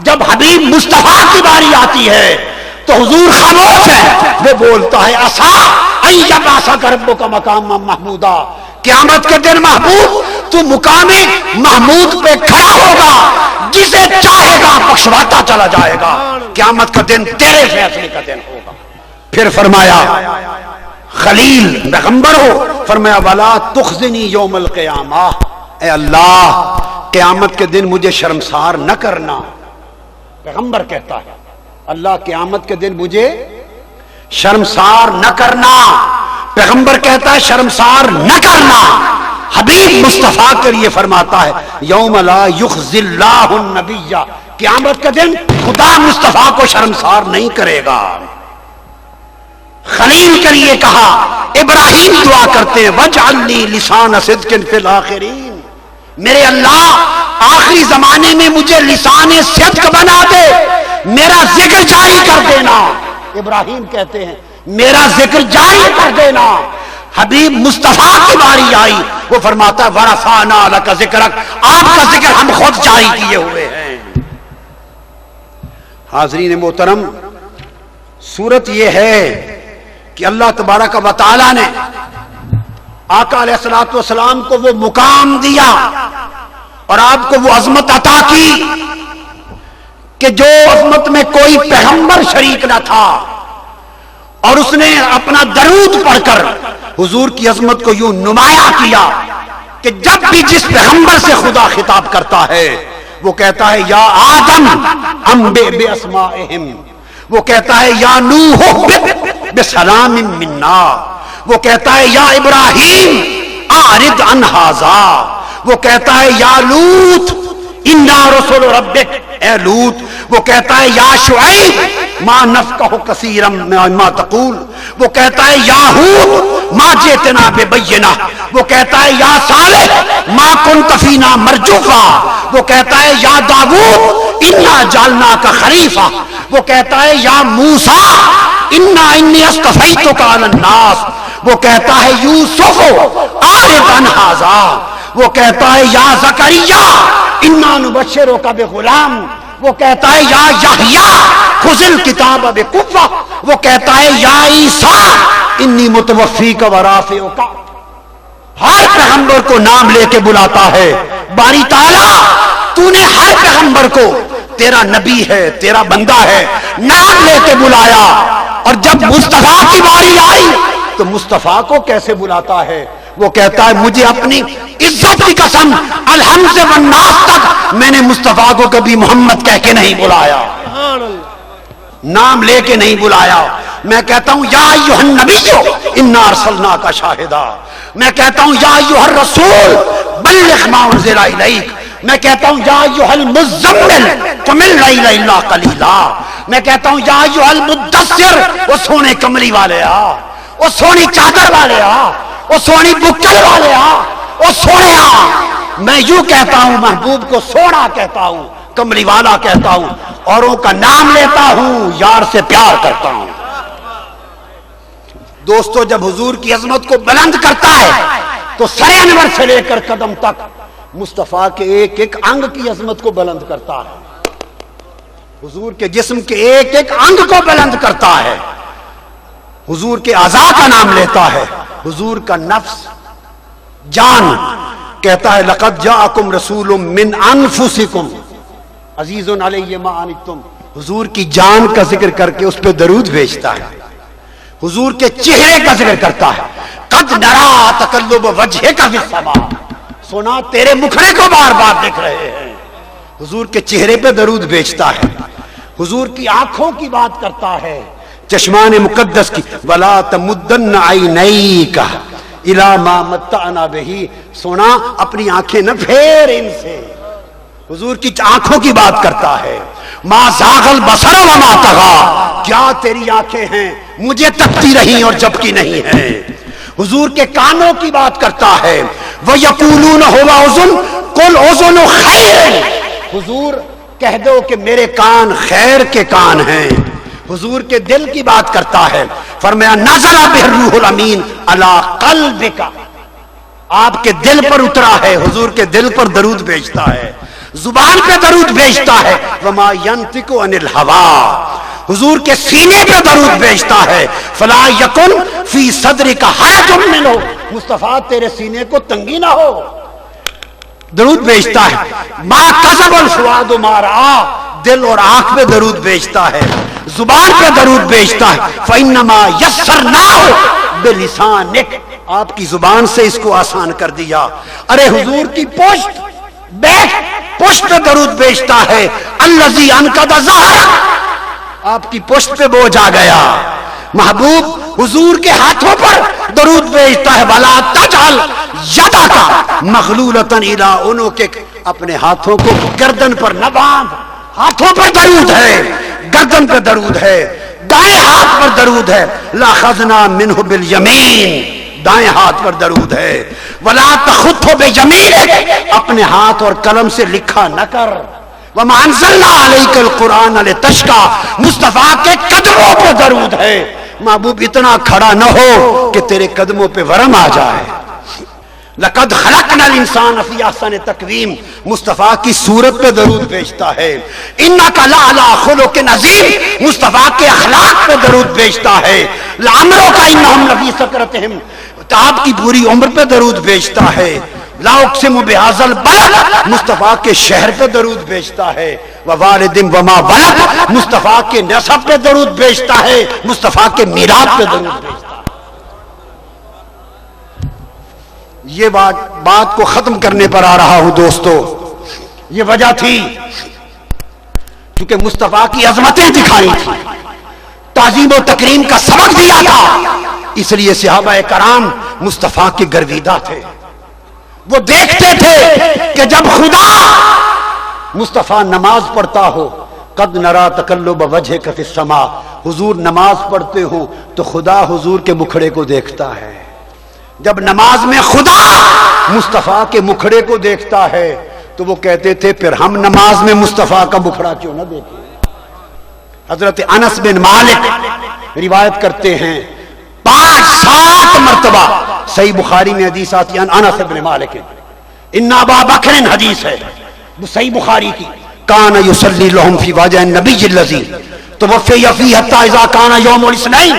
جب حبیب مصطفیٰ کی باری آتی ہے تو حضور خاموش ہے، وہ بولتا ہے عسیٰ ان یبعثک ربک مقاما محمودا. قیامت کے دن محبوب تو مقام محمود پہ کھڑا ہوگا، جسے چاہے گا بخشواتا چلا جائے گا. قیامت کا دن تیرے فیصلے کا دن ہوگا. پھر فرمایا خلیل پیغمبر ہو، فرمایا ولا تخزنی یوم القیامہ. اے اللہ قیامت کے دن مجھے شرمسار نہ کرنا. پیغمبر کہتا ہے اللہ قیامت کے دن مجھے شرمسار نہ کرنا. پیغمبر کہتا ہے شرمسار نہ کرنا. حبیب مصطفیٰ کے لیے فرماتا ہے یوم لا یخزی اللہ النبی. قیامت کے دن خدا مصطفیٰ کو شرمسار نہیں کرے گا. خلیل کے لیے کہا ابراہیم دعا کرتے ہیں وَاجْعَلْ لِي لِسَانَ صِدْقٍ فِي الْآخِرِينَ. میرے اللہ آخری زمانے میں مجھے لسان صدق بنا دے، میرا ذکر جاری کر دینا. ابراہیم کہتے ہیں میرا ذکر جاری کر دینا. حبیب مصطفیٰ کی باری آئی، وہ فرماتا ہے وَرَفَعْنَا لَكَ ذِكْرَكَ. آپ کا ذکر ہم خود جاری کیے ہوئے ہیں. حاضرین محترم، صورت یہ ہے کہ اللہ تبارک و تعالی نے آقا علیہ الصلوۃ والسلام کو وہ مقام دیا اور آپ کو وہ عظمت عطا کی کہ جو عظمت میں کوئی پیغمبر شریک نہ تھا. اور اس نے اپنا درود پڑھ کر حضور کی عظمت کو یوں نمایاں کیا کہ جب بھی جس پیغمبر سے خدا خطاب کرتا ہے وہ کہتا ہے یا آدم انبئ باسمائہم. وہ کہتا ہے یا نوح بسلام منا. وہ کہتا ہے یا ابراہیم اعرض عن ھذا. وہ کہتا ہے یا لوط انا رسول ربک. اے لوط. وہ کہتا ہے یا شعیب ما نفقہ کثیرا مما تقول. وہ کہتا ہے یا ہود ما جئتنا ببینہ. وہ کہتا ہے یا صالح ما کنت فینا مرجوفا. وہ کہتا ہے یا داؤد انا جعلناک خلیفہ. وہ کہتا ہے یا موسیٰ انی اصطفیتک علی الناس. وہ کہتا ہے یوسف اعرض عن ھذا. وہ کہتا ہے یا زکریا انا نبشرک بغلام. وہ کہتا ہے یا یحییٰ خذ الکتاب بقوہ. وہ کہتا ہے یا عیسیٰ انی متوفیک ورافعک. ہر پیغمبر کو نام لے کے بلاتا ہے. باری تعالیٰ تو نے ہر پیغمبر کو تیرا نبی ہے تیرا بندہ ہے نام لے کے بلایا. اور جب مصطفیٰ کی باری آئی تو مصطفیٰ کو کیسے بلاتا ہے؟ وہ کہتا ہے مجھے اپنی عزت کی قسم الحمد والناس تک میں نے مصطفیٰ کو کبھی محمد کہہ کے نہیں بلایا، نام لے کے نہیں بلایا. میں کہتا ہوں یا ایھا النبی انا ارسلناک شاہدا. میں کہتا ہوں یا ایھا الرسول بلغ ما انزل الیک. میں کہتا ہوں یا ایھا المزمل قم اللیل الا قلیلا. میں کہتا ہوں یا ایھا المدثر. وہ سونے کملی والے آ، وہ سونی چادر والے آ، وہ سونی بکل والے آ، وہ سونے آ. میں یوں کہتا ہوں محبوب کو سونا کہتا ہوں، کملی والا کہتا ہوں، اوروں کا نام لیتا ہوں، یار سے پیار کرتا ہوں۔ دوستو جب حضور کی عظمت کو بلند کرتا ہے تو سر انور سے لے کر قدم تک مصطفیٰ کے ایک ایک انگ کی عظمت کو بلند کرتا ہے، حضور کے جسم کے ایک ایک انگ کو بلند کرتا ہے، حضور کے اعضاء کا نام لیتا ہے، حضور کا نفس جان کہتا ہے لقد جاءکم رسول من انفسکم عزیز علیہ ما عنتم، حضور کی جان کا ذکر کر کے اس پہ درود بھیجتا ہے، حضور کے چہرے کا ذکر کرتا ہے، قد نرا تقلب وجہک فی السماء، سنا تیرے مکھڑے کو بار بار دیکھ رہے ہیں، حضور کے چہرے پہ درود بھیجتا ہے، حضور کی آنکھوں کی بات کرتا ہے، چشمان مقدس کی، وَلَا تَمُدَّنَّ عَيْنَيْكَ إِلَى مَا مَتَّعْنَا بِهِ، سونا اپنی آنکھیں نہ پھیر ان سے، حضور کی آنکھوں کی بات کرتا ہے، مَا زَاغَ الْبَصَرُ وَمَا طَغَىٰ، کیا تیری آنکھیں ہیں مجھے تکتی رہیں اور جبکی نہیں ہیں، حضور کے کانوں کی بات کرتا ہے، وَيَقُولُونَ هُوَ أُذُنٌ قُلْ أُذُنُ خَيْرٍ، حضور کہہ دو کہ میرے کان خیر کے کان ہیں، حضور کے دل کی بات کرتا ہے، فرمایا نزل بہ الروح الامین علی قلبک، آپ کے دل پر اترا ہے، حضور کے دل پر درود بھیجتا ہے، زبان پہ درود بھیجتا ہے، وما ینطق عن الہوی، حضور کے سینے پہ درود بھیجتا ہے، فلا یکن فی صدرک حرج منہ، مصطفیٰ تیرے سینے کو تنگی نہ ہو، درود بھیجتا ہے، ما کذب الفؤاد ما رأى، دل اور آنکھ پہ درود بھیجتا ہے، زبان پہ درود بھیجتا ہے، فَإِنَّمَا يَسَّرْنَاهُ بِلِسَانِكَ، آپ کی زبان سے اس کو آسان کر دیا، ارے حضور کی پشت بیٹھ پشت پہ درود بھیجتا ہے، الَّذِي أَنْقَضَ ظَهْرَكَ، آپ کی پشت پہ بوجھ آ گیا، محبوب حضور کے ہاتھوں پر درود بھیجتا ہے، وَلَا تَجْعَلْ يَدَكَ مَغْلُولَةً إِلَىٰ عُنُقِكَ، اپنے ہاتھوں کو گردن پر نہ باندھ، ہاتھوں پر درود ہے، گردن پر درود ہے، دائیں ہاتھ پر درود ہے، لَأَخَذْنَا مِنْهُ بِالْيَمِينِ، دائیں ہاتھ پر درود ہے، وَلَا تَخُطُّ بِيَمِينِكَ، اپنے ہاتھ اور قلم سے لکھا نہ کر، وَمَا أَنزَلْنَا عَلَيْكَ الْقُرْآنَ لِتَشْقَىٰ، مصطفیٰ کے قدموں پہ درود ہے، محبوب اتنا کھڑا نہ ہو کہ تیرے قدموں پہ ورم آ جائے، لقد خلقنا الانسان فی احسن تقویم، مصطفیٰ کی صورت پہ درود بھیجتا ہے، انک لعلی خلق عظیم، مصطفیٰ کے اخلاق پہ درود بھیجتا ہے، لعمرک انہم لفی سکرتہم، آپ کی پوری عمر پہ درود بھیجتا ہے، لا اقسم بہذا البلد، مصطفیٰ کے شہر پہ درود بھیجتا ہے، ووالد وما ولد، مصطفیٰ کے نسب پہ درود بھیجتا ہے، مصطفیٰ کے میراث پہ درود بھیجتا ہے۔ یہ بات کو ختم کرنے پر آ رہا ہوں دوستو، یہ وجہ تھی کیونکہ مصطفیٰ کی عظمتیں دکھائی تھی، تعظیم و تکریم کا سبق دیا تھا، اس لیے صحابہ کرام مصطفیٰ کے گرویدہ تھے، وہ دیکھتے تھے کہ جب خدا مصطفیٰ نماز پڑھتا ہو، قد نرا تقلب وجہک فی السماء، حضور نماز پڑھتے ہو تو خدا حضور کے مکھڑے کو دیکھتا ہے، جب نماز میں خدا مصطفیٰ کے مکھڑے کو دیکھتا ہے تو وہ کہتے تھے پھر ہم نماز میں مصطفیٰ کا مکھڑا کیوں نہ دیکھیں۔ حضرت انس بن مالک روایت کرتے ہیں 5-7 مرتبہ صحیح بخاری میں حدیث آتی ہے، انس بن مالک ان ابا بکر، حدیث ہے صحیح بخاری کی، کان یصلی لهم فی وجه النبی الذی توفی فیہ حتی اذا کان یوم الاثنین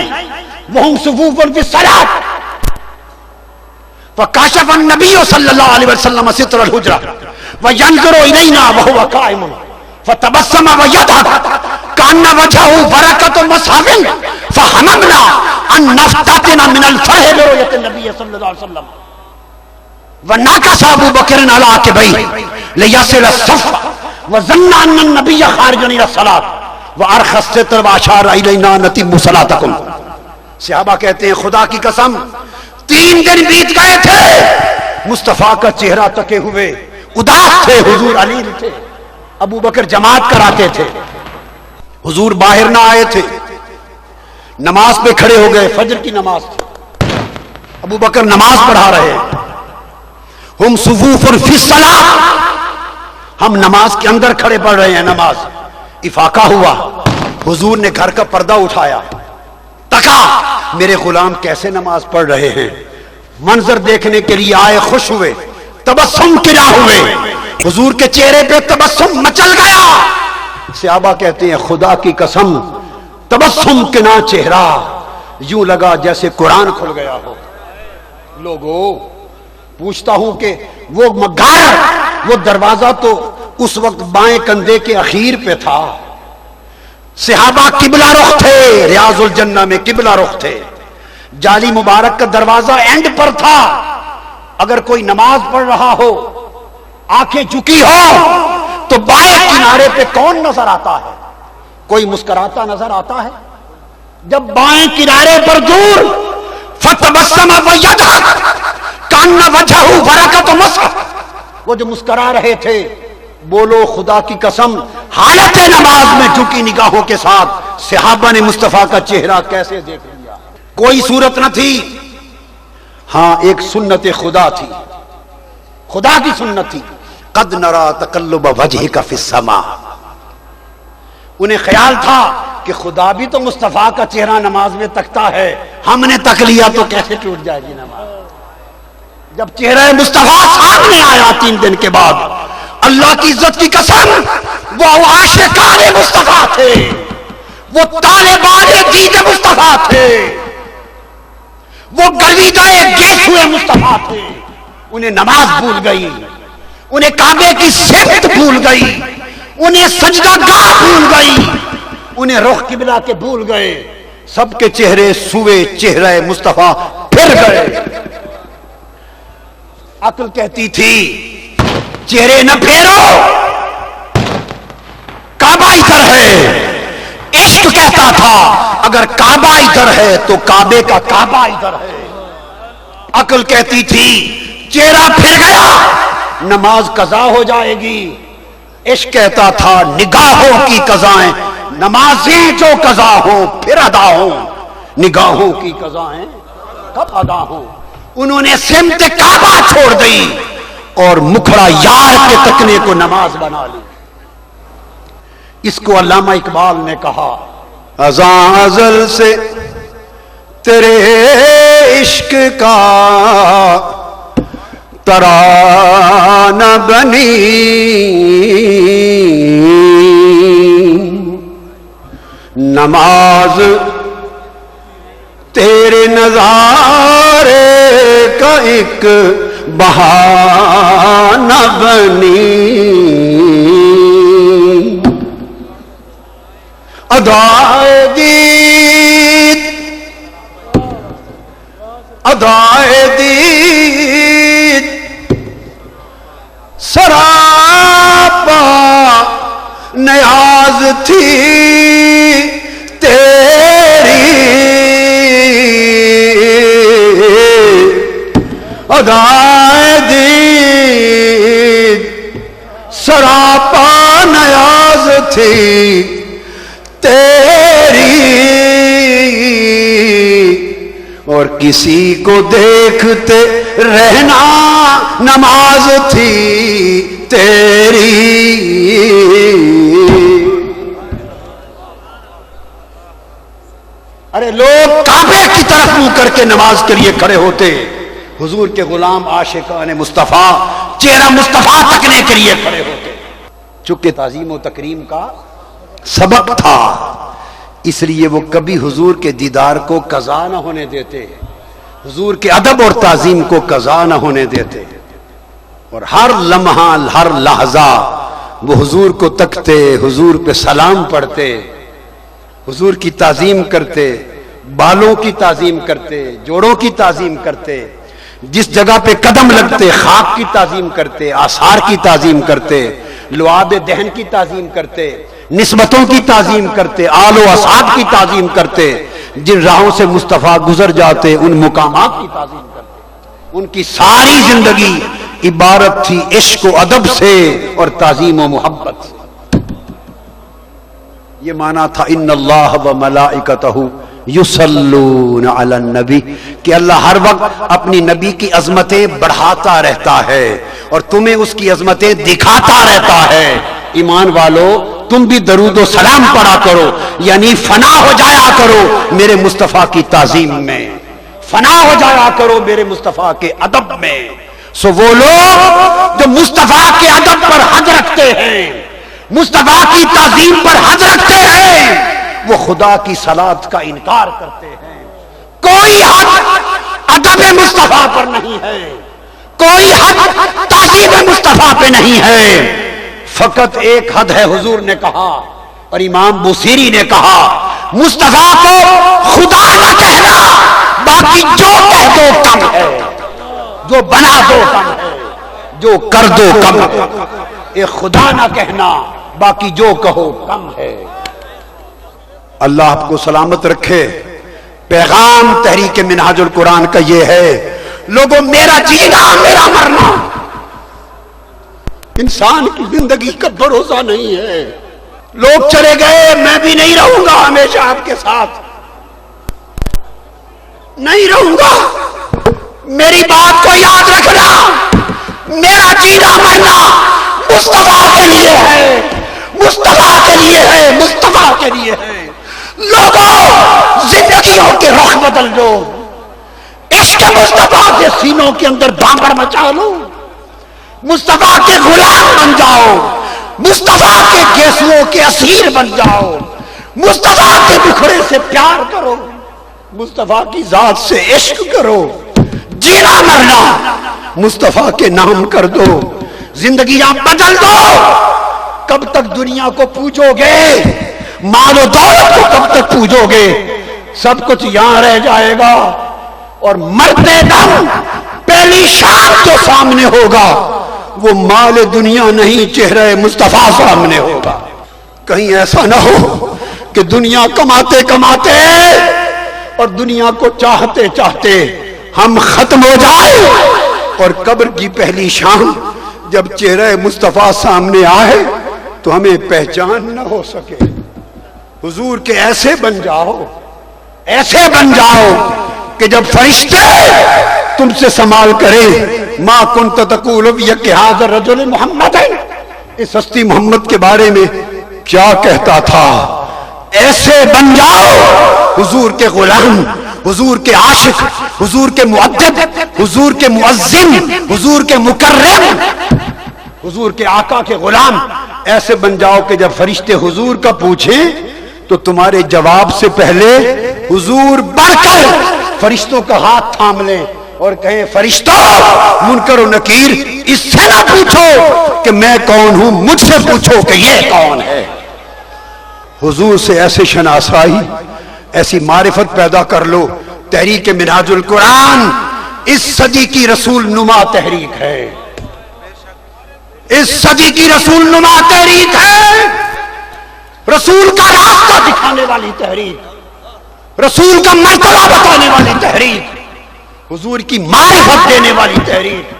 وهم صفوف فی الصلاۃ فکشف النبی صلی اللہ علیہ وسلم ستر الحجرہ وینظر الینا وهو قائم فتبسم ویضحک کأن وجهه برکۃ مصحف فہممنا ان نفتتن من الفرح برؤیت النبی صلی اللہ علیہ وسلم ونکس ابو بکر علی عقبیہ لیصل الصف وظن ان النبی خارج الى الصلاۃ وارخى الستر واشار الینا نتم صلاتکم۔ صحابہ کہتے ہیں خدا کی قسم 3 دن بیت گئے تھے، مصطفیٰ کا چہرہ تکے ہوئے اداس تھے، حضور علی تھے، ابو بکر جماعت کراتے تھے، حضور باہر نہ آئے تھے، نماز پہ کھڑے ہو گئے، فجر کی نماز تھی، ابو بکر نماز پڑھا رہے، ہم صفوف فی الصلاۃ، ہم نماز کے اندر کھڑے پڑھ رہے ہیں، نماز افاقہ ہوا، حضور نے گھر کا پردہ اٹھایا، تکا میرے غلام کیسے نماز پڑھ رہے ہیں، منظر دیکھنے کے لیے آئے، خوش ہوئے، تبسم کیا ہوئے، حضور کے چہرے پہ تبسم مچل گیا۔ صحابہ کہتے ہیں خدا کی قسم تبسم کے نہ چہرہ، یوں لگا جیسے قرآن کھل گیا ہو۔ لوگوں پوچھتا ہوں کہ وہ مگھر، وہ دروازہ تو اس وقت بائیں کندھے کے اخیر پہ تھا، صحابہ قبلہ رخ تھے، ریاض الجنہ میں قبلہ رخ تھے، جالی مبارک کا دروازہ اینڈ پر تھا، اگر کوئی نماز پڑھ رہا ہو آنکھیں جھکی ہو تو بائیں کنارے پہ کون نظر آتا ہے؟ کوئی مسکراتا نظر آتا ہے؟ جب بائیں کنارے پر دور فتبسم ویضحک کأن وجهه برکۃ مسح، وہ جو مسکرا رہے تھے، بولو خدا کی قسم حالت نماز میں جھکی نگاہوں کے ساتھ صحابہ نے مصطفیٰ کا چہرہ کیسے دیکھ لیا؟ کوئی صورت نہ تھی، ہاں ایک سنت خدا تھی، خدا کی سنت تھی، قد نرى تقلب وجهك في السماء، انہیں خیال تھا کہ خدا بھی تو مصطفیٰ کا چہرہ نماز میں تکتا ہے، ہم نے تک لیا تو کیسے ٹوٹ جائے گی نماز؟ جب چہرہ مصطفیٰ سامنے آیا 3 دن کے بعد، اللہ کی عزت کی قسم وہ عاشقان مصطفیٰ تھے، وہ طالبان دید مصطفیٰ تھے، وہ گرویدہ گیس ہوئے مصطفیٰ تھے، انہیں نماز بھول گئی، انہیں کعبے کی صفت بھول گئی، انہیں سجدہ گاہ بھول گئی، انہیں رخ قبلہ کے بھول گئے، سب کے چہرے سوئے چہرہ مصطفیٰ پھر گئے۔ عقل کہتی تھی چہرے نہ پھیرو، کعبہ ادھر ہے، عشق کہتا تھا اگر کعبہ ادھر ہے تو کعبے کا کعبہ ادھر ہے۔ عقل کہتی تھی چہرہ پھر گیا نماز قضا ہو جائے گی، عشق کہتا تھا نگاہوں کی قضائیں، نمازیں جو قضا ہوں پھر ادا ہوں، نگاہوں کی قضائیں کب ادا ہوں۔ انہوں نے سمت کعبہ چھوڑ دی اور مکھڑا یار کے تکنے کو نماز بنا لی۔ اس کو علامہ اقبال نے کہا ازاں ازل سے تیرے عشق کا ترانہ بنی، نماز تیرے نظارے کا ایک بہانہ بنی، ادائے دید ادائے دید سراپا نیاز تھی تیری، ادائے دید سراپا نیاز تھی تیری، اور کسی کو دیکھتے رہنا نماز تھی تیری۔ ارے لوگ کعبے کی طرف منہ کر کے نماز کے لیے کھڑے ہوتے، حضور کے غلام عاشقان مصطفیٰ چہرہ مصطفیٰ تکنے کے لیے کھڑے ہوتے۔ چونکہ تعظیم و تکریم کا سبق تھا، اس لیے وہ کبھی حضور کے دیدار کو قضا نہ ہونے دیتے، حضور کے ادب اور تعظیم کو قضا نہ ہونے دیتے، اور ہر لمحہ ہر لحظہ وہ حضور کو تکتے، حضور پہ سلام پڑھتے، حضور کی تعظیم کرتے، بالوں کی تعظیم کرتے، جوڑوں کی تعظیم کرتے، جس جگہ پہ قدم لگتے خاک کی تعظیم کرتے، آثار کی تعظیم کرتے، لعاب دہن کی تعظیم کرتے، نسبتوں کی تعظیم کرتے، آل و اصحاب کی تعظیم کرتے، جن راہوں سے مصطفیٰ گزر جاتے ان مقامات کی تعظیم کرتے۔ ان کی ساری زندگی عبارت تھی عشق و ادب سے اور تعظیم و محبت سے۔ یہ معنی تھا ان اللہ و ملائکتہ یصلون علی النبی کہ اللہ ہر وقت اپنی نبی کی عظمتیں بڑھاتا رہتا ہے اور تمہیں اس کی عظمتیں دکھاتا رہتا ہے. ایمان والو تم بھی درود و سلام پڑھا کرو، یعنی فنا ہو جایا کرو میرے مصطفیٰ کی تعظیم میں، فنا ہو جایا کرو میرے مصطفیٰ کے ادب میں. سو وہ لوگ جو مصطفیٰ کے ادب پر حد رکھتے ہیں، مصطفیٰ کی تعظیم پر حد رکھتے ہیں، وہ خدا کی صلاۃ کا انکار کرتے ہیں. کوئی حد ادب مصطفیٰ پر نہیں ہے، کوئی حد تعظیم مصطفیٰ پہ نہیں ہے. فقط ایک حد ہے، حضور نے کہا اور امام بوصیری نے کہا مصطفیٰ کو خدا نہ کہنا، باقی جو کہہ دو کم ہے، جو بنا دو کم ہے، جو کر دو کم ہے. ایک خدا نہ کہنا، باقی جو کہو کم ہے. اللہ آپ کو سلامت رکھے. پیغام تحریک منہاج القرآن کا یہ ہے، لوگوں میرا جینا میرا مرنا. انسان کی زندگی کا بھروسہ نہیں ہے. لوگ چلے گئے، میں بھی نہیں رہوں گا ہمیشہ آپ کے ساتھ، نہیں رہوں گا. میری بات کو یاد رکھنا، میرا جینا مرنا مصطفیٰ کے لیے ہے، مصطفیٰ کے لیے ہے، مصطفیٰ کے لیے ہے. لوگوں زندگیوں کے رخ بدل دو، عشق مصطفیٰ کے سینوں کے اندر بامبر مچا لو، مصطفیٰ کے غلام بن جاؤ، مصطفیٰ کے گیسوؤں کے اسیر بن جاؤ، مصطفیٰ کے بکھڑے سے پیار کرو، مصطفیٰ کی ذات سے عشق کرو. جینا مرنا مصطفیٰ کے نام کر دو، زندگیاں بدل دو. کب تک دنیا کو پوجو گے؟ مال و دولت کو کب تک پوجو گے؟ سب کچھ یہاں رہ جائے گا اور مرتے دم پہلی شام جو سامنے ہوگا وہ مال دنیا نہیں، چہرہ مصطفیٰ سامنے ہوگا. کہیں ایسا نہ ہو کہ دنیا کماتے کماتے اور دنیا کو چاہتے چاہتے ہم ختم ہو جائیں اور قبر کی پہلی شام جب چہرہ مصطفیٰ سامنے آئے تو ہمیں پہچان نہ ہو سکے. حضور کے ایسے بن جاؤ، ایسے بن جاؤ کہ جب فرشتے تم سے سوال کریں ما کنت تقول فی ھذا الرجل محمد، اس ہستی محمد کے بارے میں کیا کہتا تھا، ایسے بن جاؤ. حضور کے غلام، حضور کے عاشق، حضور کے مؤدب، حضور کے مؤذن، حضور کے مکرم، حضور کے آقا کے غلام ایسے بن جاؤ کہ جب فرشتے حضور کا پوچھیں تو تمہارے جواب سے پہلے حضور بڑھ کر فرشتوں کا ہاتھ تھام لیں اور کہیں فرشتوں منکر و نکیر اس سے نہ پوچھو کہ میں کون ہوں، مجھ سے پوچھو کہ یہ کون ہے. حضور سے ایسے شناسائی، ایسی معرفت پیدا کر لو. تحریک منہاج القرآن اس صدی کی رسول نما تحریک ہے، اس صدی کی رسول نما تحریک ہے. رسول کا راستہ دکھانے والی تحریک، رسول کا مرتبہ بتانے والی تحریک، حضور کی معرفت دینے والی تحریک،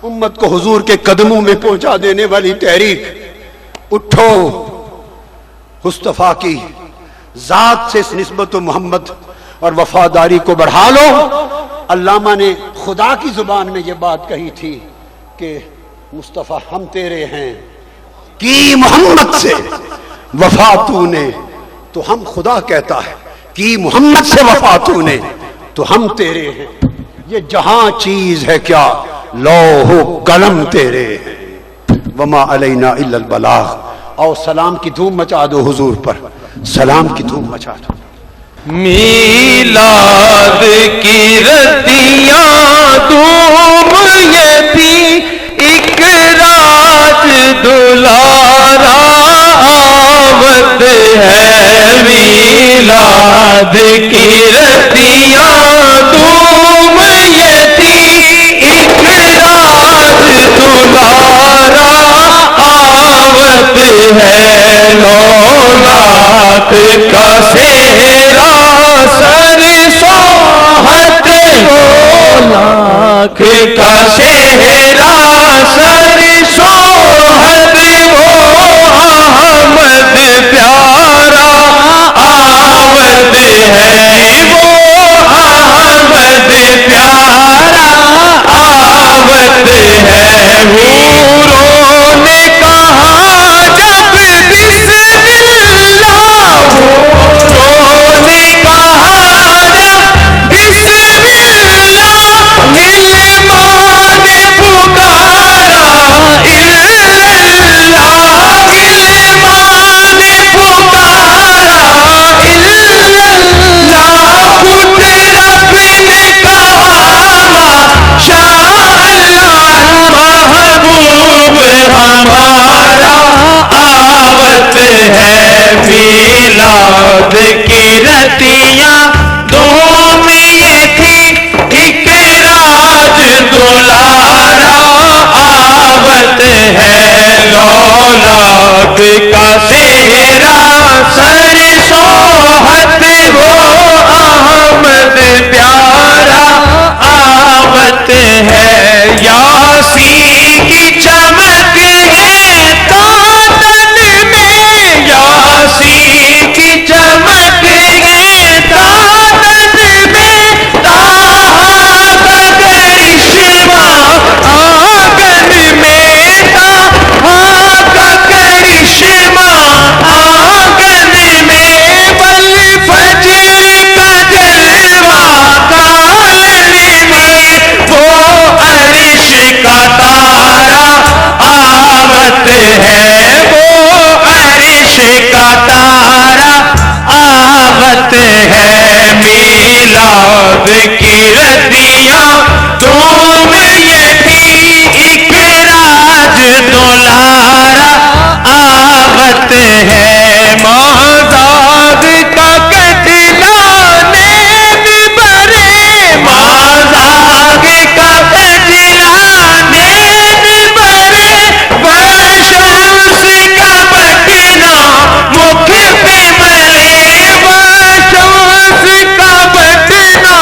امت کو حضور کے قدموں میں پہنچا دینے والی تحریک. اٹھو، مصطفیٰ کی ذات سے اس نسبت و محمد اور وفاداری کو بڑھا لو. علامہ نے خدا کی زبان میں یہ بات کہی تھی کہ مصطفیٰ ہم تیرے ہیں، کی محمد سے وفا تو نے تو ہم خدا کہتا ہے، کی محمد سے وفا تو نے تو ہم تیرے ہیں. یہ جہاں چیز ہے کیا لوح و قلم تیرے ہیں، وما علینا الا البلاغ. اور سلام کی دھوم مچا دو حضور پر، سلام کی دھوم مچا دو. میلاد کی رتیاں دھوم یہ تھی، ایک رات دلارا آمد ہے. میلاد کی رتیاں دھوم یہ تھی، ایک رات دلارا آمد ہے. لولاک کا سہرا سر سوہت، لولاک کا سہرا سر سوہت، وہ احمد پیارا آمد ہے. آوت ہے میلاد کی رتیاں تم یہ تھی ایک راج دلارا آوت ہے مازاد کا کٹلانے برے مازاد کا کٹلانے برے بشمس کا بٹنا مکھ پہ ملے بشمس کا بٹنا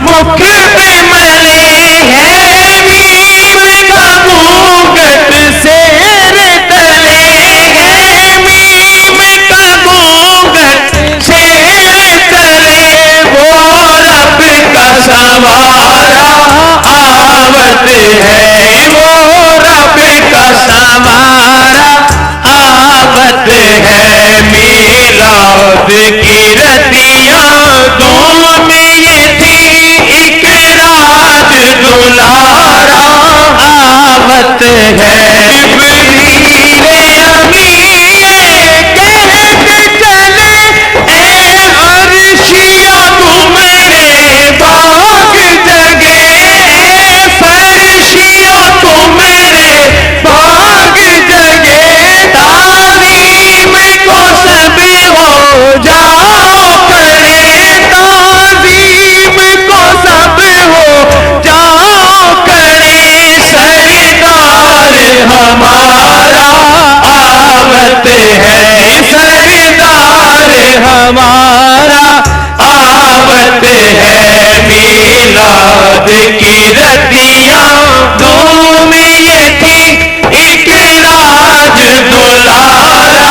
مکھ پہ ملے ہے میم کا گھونگھٹ سیر تلے ہے میم کا گھونگھٹ سیر تلے وہ رب کا سوارا آوت ہے وہ رب کا سوارا آوت ہے میلاد کی رتیاں تم یہ تھی ایک راج دلارا آوت ہے جبریل امی کہت چلے اے عرشیا تمہارے باغ جگے اے فرشیا تمہارے باغ جگے تعظیم کو سب ہو جاؤ کرے تعظیم کو سب ہو جاؤ کرے سردار ہمارا آوت ہے سردار ہمارا آوت ہے میلاد کی رتیاں تم یہ تھی ایک راج دلارا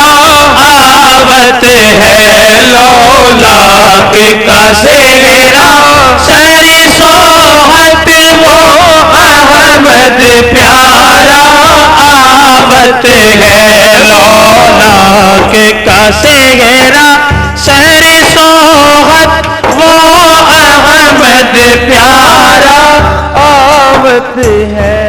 آوت ہے لولاک کا سہرا سر سوہت وہ احمد پیارا آوت ہے لولاک کا سہرا سر سوہت وہ احمد پیارا آوت ہے